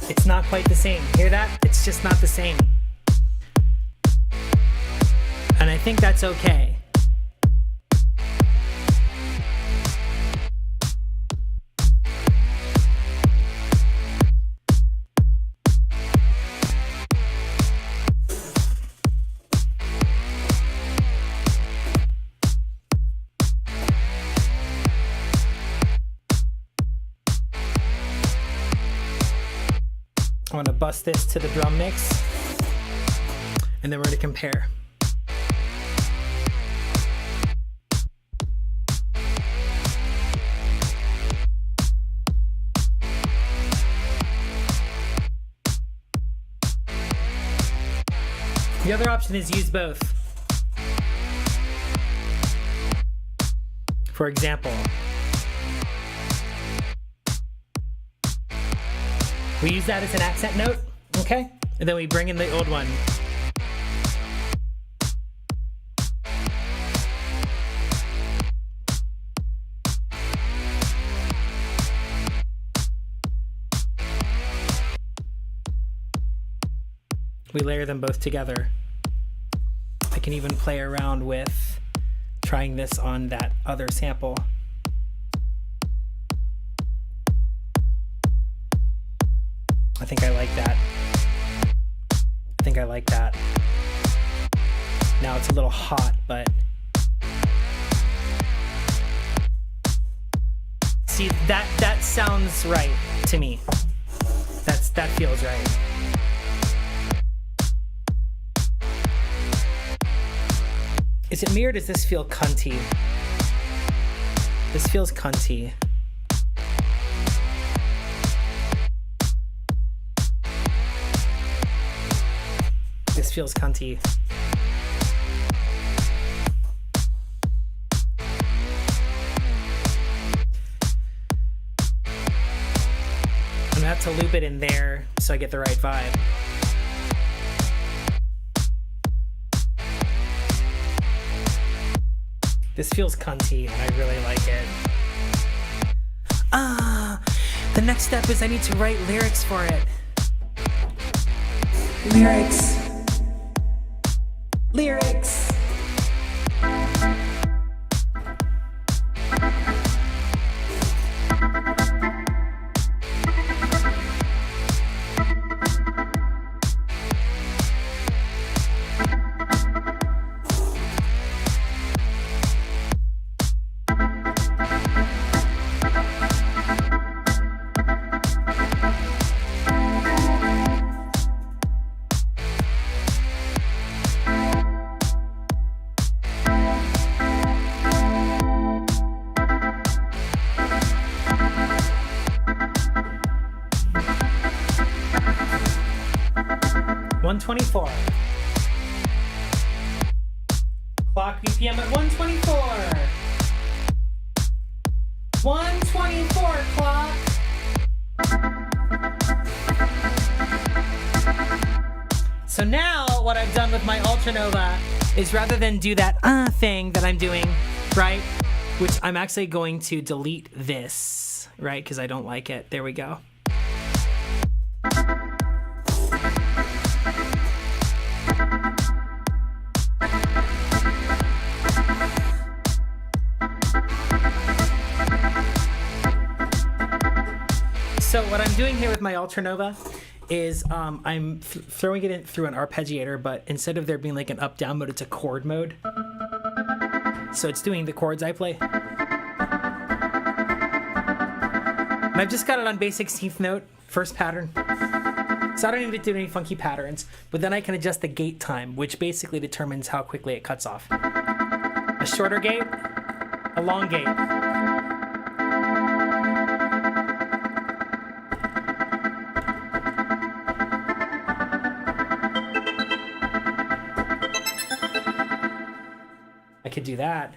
It's not quite the same. Hear that? It's just not the same. And I think that's okay. I want to bust this to the drum mix, and then we're going to compare. The other option is use both. For example, we use that as an accent note, okay? And then we bring in the old one. We layer them both together. I can even play around with trying this on that other sample. I think I like that. I think I like that. Now it's a little hot, but see, that sounds right to me. That feels right. Is it me or does this feel cunty? This feels cunty. This feels cunty. I'm gonna have to loop it in there so I get the right vibe. This feels cunty and I really like it. The next step is I need to write lyrics for it. Lyrics. Lyrics. 124. Clock BPM at 124. 124 clock. So now what I've done with my Ultranova is rather than do that thing that I'm doing, right? Which I'm actually going to delete this, right? Because I don't like it. There we go. So what I'm doing here with my Ultranova is I'm throwing it in through an arpeggiator, but instead of there being like an up-down mode, it's a chord mode. So it's doing the chords I play. And I've just got it on bass 16th note, first pattern. So I don't need to do any funky patterns, but then I can adjust the gate time, which basically determines how quickly it cuts off. A shorter gate, a long gate. I could do that.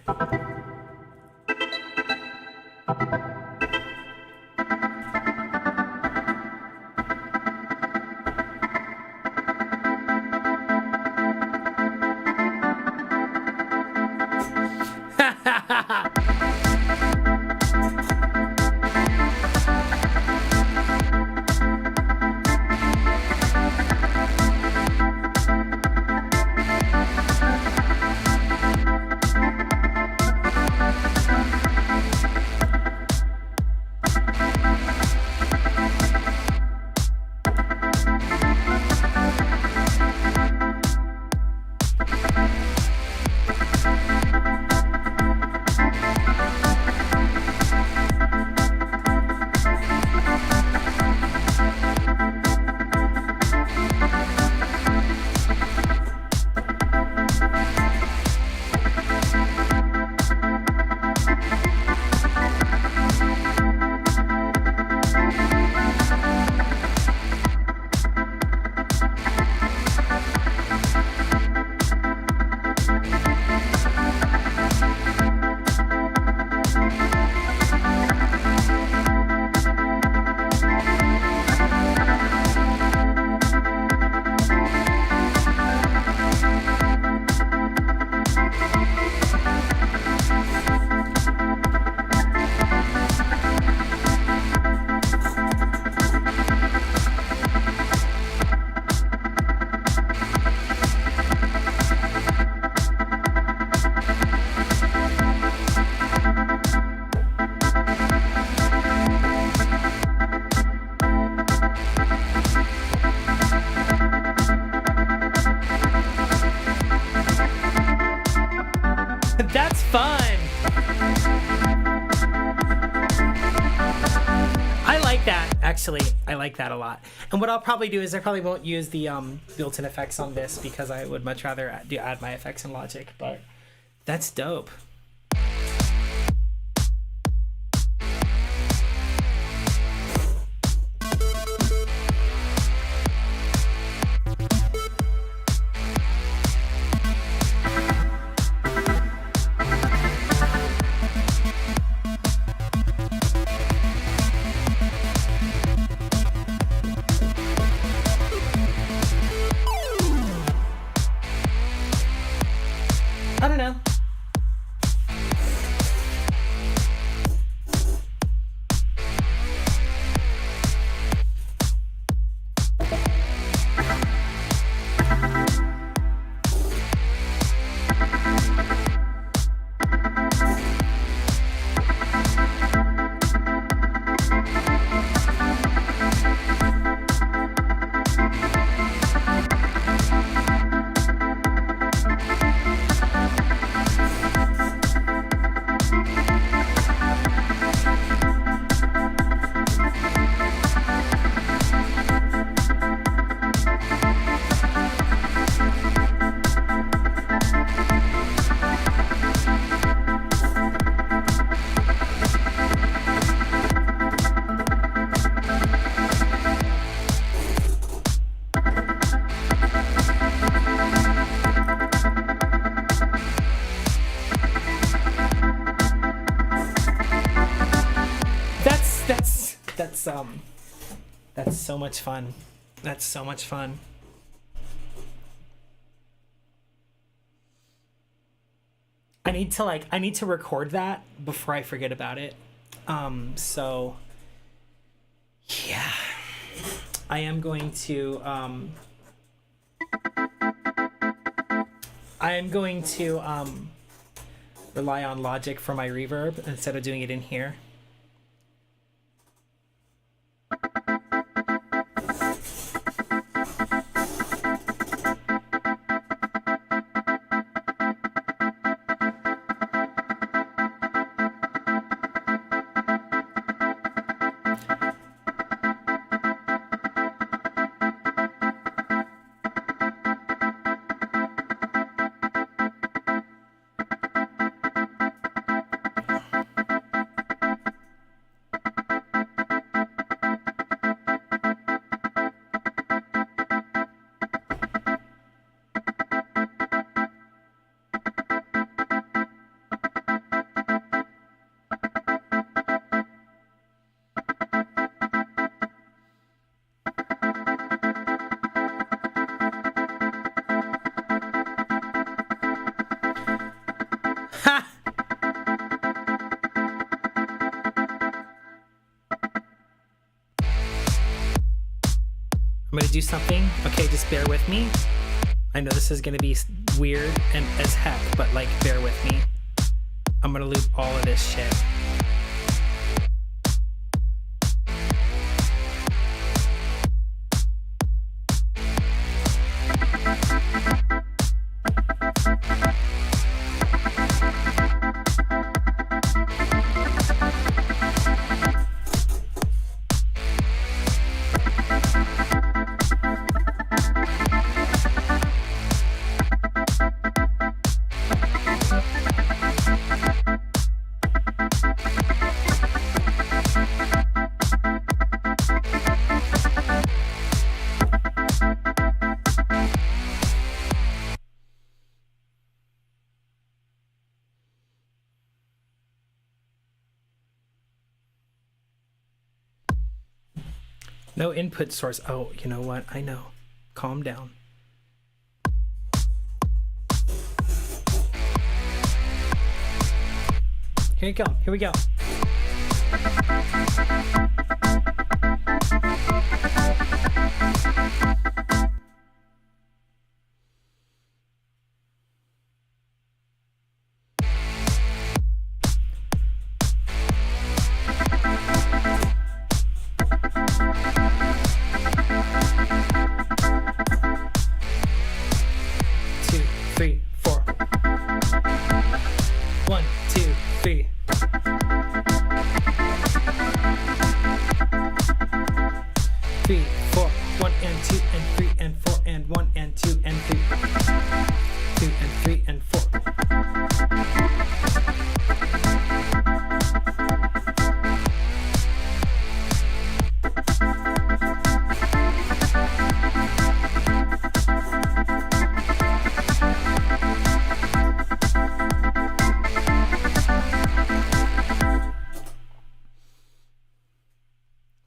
That's fun. I like that, actually. I like that a lot. And what I'll probably do is I probably won't use the built-in effects on this because I would much rather add my effects in Logic, but that's dope. I don't know. That's so much fun. That's so much fun. I need to record that before I forget about it. So yeah, I am going to rely on Logic for my reverb instead of doing it in here. I'm gonna do something. Okay, just bear with me. I know this is gonna be weird and as heck, but like, bear with me. I'm gonna loop all of this shit. No input source. Oh, you know what? I know. Calm down. Here you go. Here we go.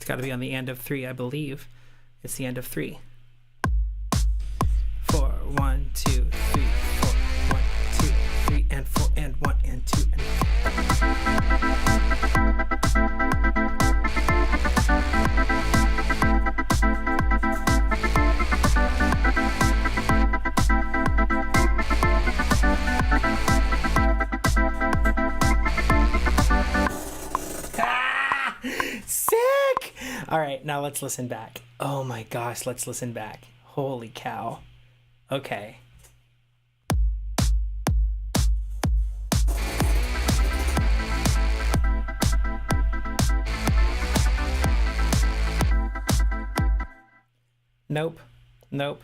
Got to be on the end of 3, I believe. It's the end of 3. 4, 1, 2, 3, 4, 1, 2, 3, and 4, and 1, and 2, and 4. Sick! All right, now let's listen back. Oh my gosh, let's listen back. Holy cow. Okay. Nope. Nope.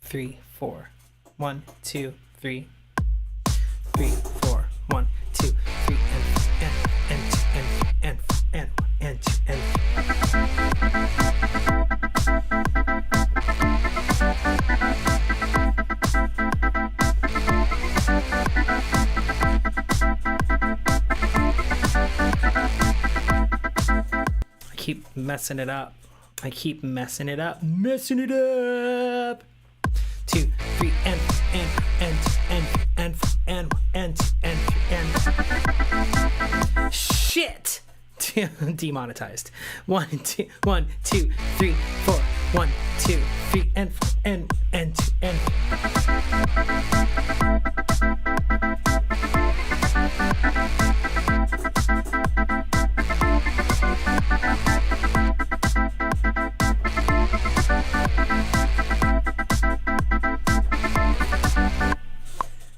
3, 4. 1, 2, 3. 3, 4. 1, 2, 3, and 2, and messing it up. I keep messing it up. Messing it up. 2, 3, and. Shit! Demonetized. 1, 2, 3, 4. 1, 2, 3, and.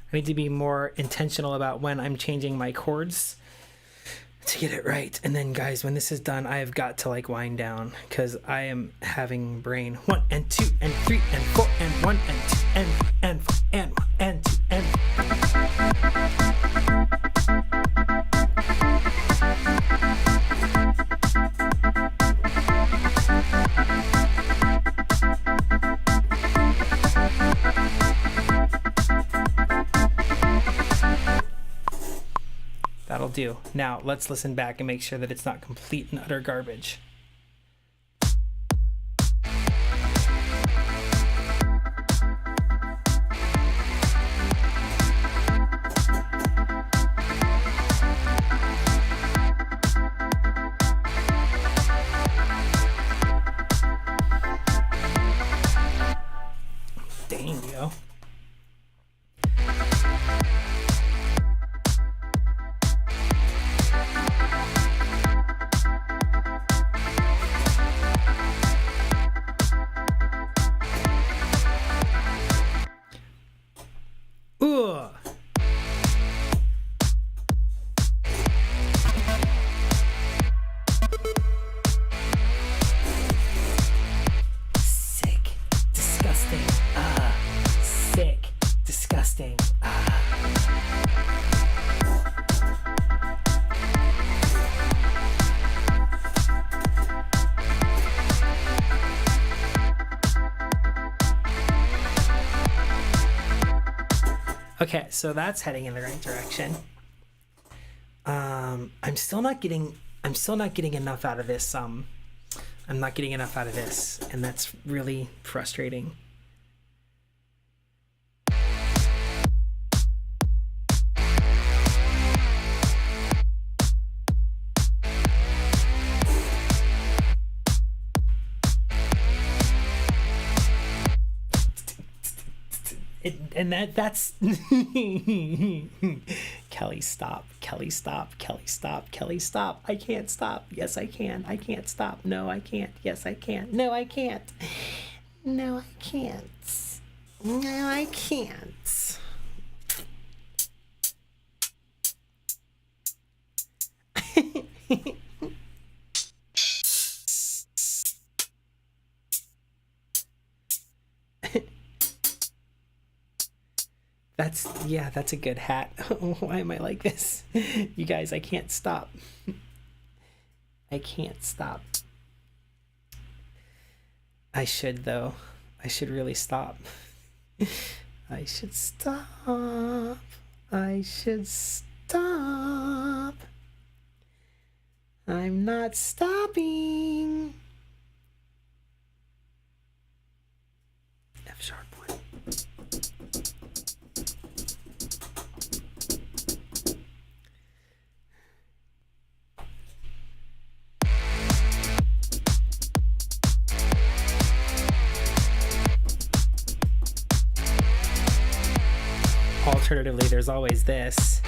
I need to be more intentional about when I'm changing my chords to get it right. And then, guys, when this is done, I have got to like wind down because I am having brain. 1 and 2 and 3 and 4 and 1 and 2 and 2 and. That'll do. Now let's listen back and make sure that it's not complete and utter garbage. Dang, yo. Sick, disgusting, sick, disgusting, Okay, so that's heading in the right direction. I'm still not getting enough out of this. I'm not getting enough out of this, and that's really frustrating. That's Kelly, stop. Kelly, stop. Kelly, stop. Kelly, stop. I can't stop. Yes, I can. I can't stop. No, I can't. Yes, I can. No, I can't. No, I can't. No, I can't. That's a good hat. Why am I like this? You guys, I can't stop. I can't stop. I should, though. I should really stop. I should stop. I should stop. I'm not stopping. F sharp 1. Alternatively, there's always this.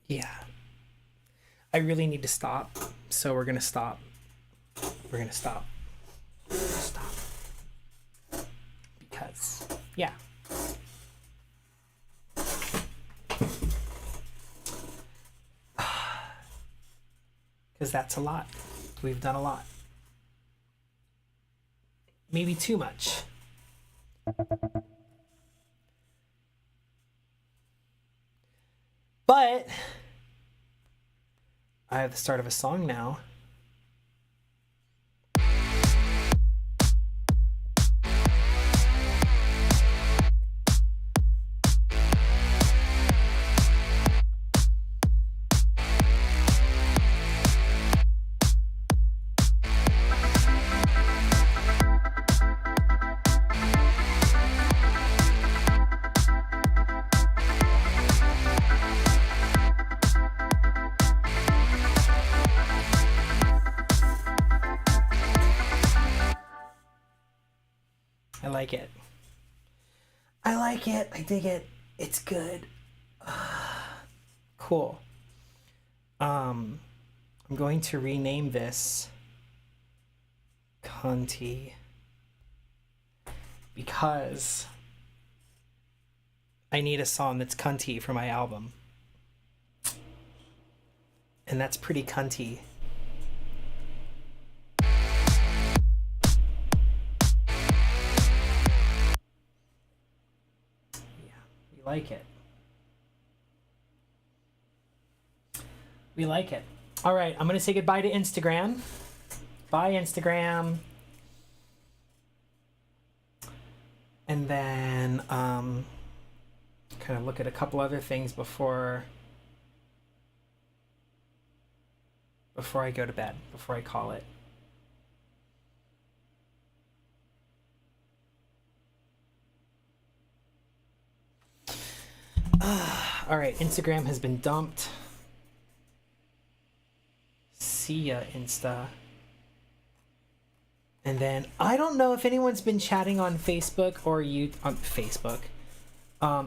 Yeah. I really need to stop, so we're gonna stop. We're gonna stop. Stop. Because, yeah. Because because that's a lot. We've done a lot. Maybe too much. But I have the start of a song now. I like it. I like it. I dig it. It's good. Cool. I'm going to rename this Cunty because I need a song that's cunty for my album. And that's pretty cunty. Like it. We like it. All right, I'm gonna say goodbye to Instagram. Bye, Instagram. And then kind of look at a couple other things before I go to bed, before I call it. All right, Instagram has been dumped. See ya, Insta. And then I don't know if anyone's been chatting on Facebook or on Facebook.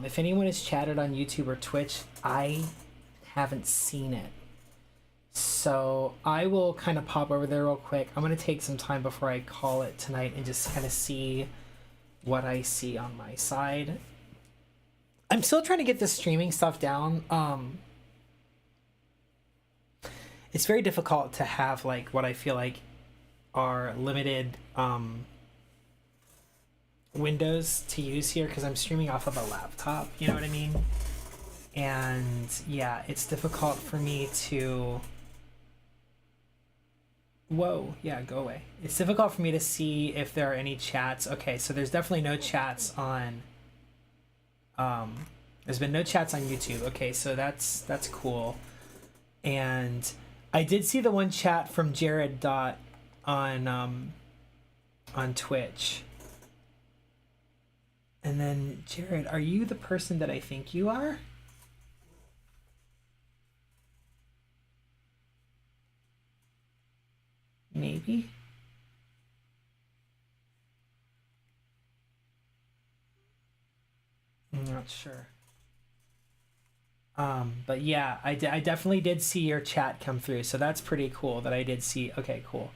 If anyone has chatted on YouTube or Twitch, I haven't seen it. So I will kind of pop over there real quick. I'm gonna take some time before I call it tonight and just kind of see what I see on my side. I'm still trying to get the streaming stuff down. It's very difficult to have like what I feel like are limited windows to use here because I'm streaming off of a laptop, you know what I mean? And yeah, it's difficult for me to... Whoa, yeah, go away. It's difficult for me to see if there are any chats. Okay, so there's definitely no chats on... there's been no chats on YouTube. Okay, so that's cool. And I did see the one chat from Jared Dot on Twitch. And then Jared, are you the person that I think you are? Maybe. I'm not sure. But yeah, I definitely did see your chat come through, so that's pretty cool that I did see. Okay, cool.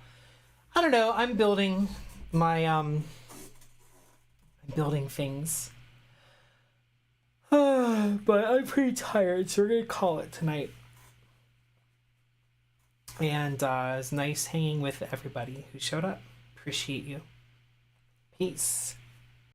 I don't know, I'm building my, I'm building things. But I'm pretty tired, so we're gonna call it tonight. And it's nice hanging with everybody who showed up. Appreciate you. Peace.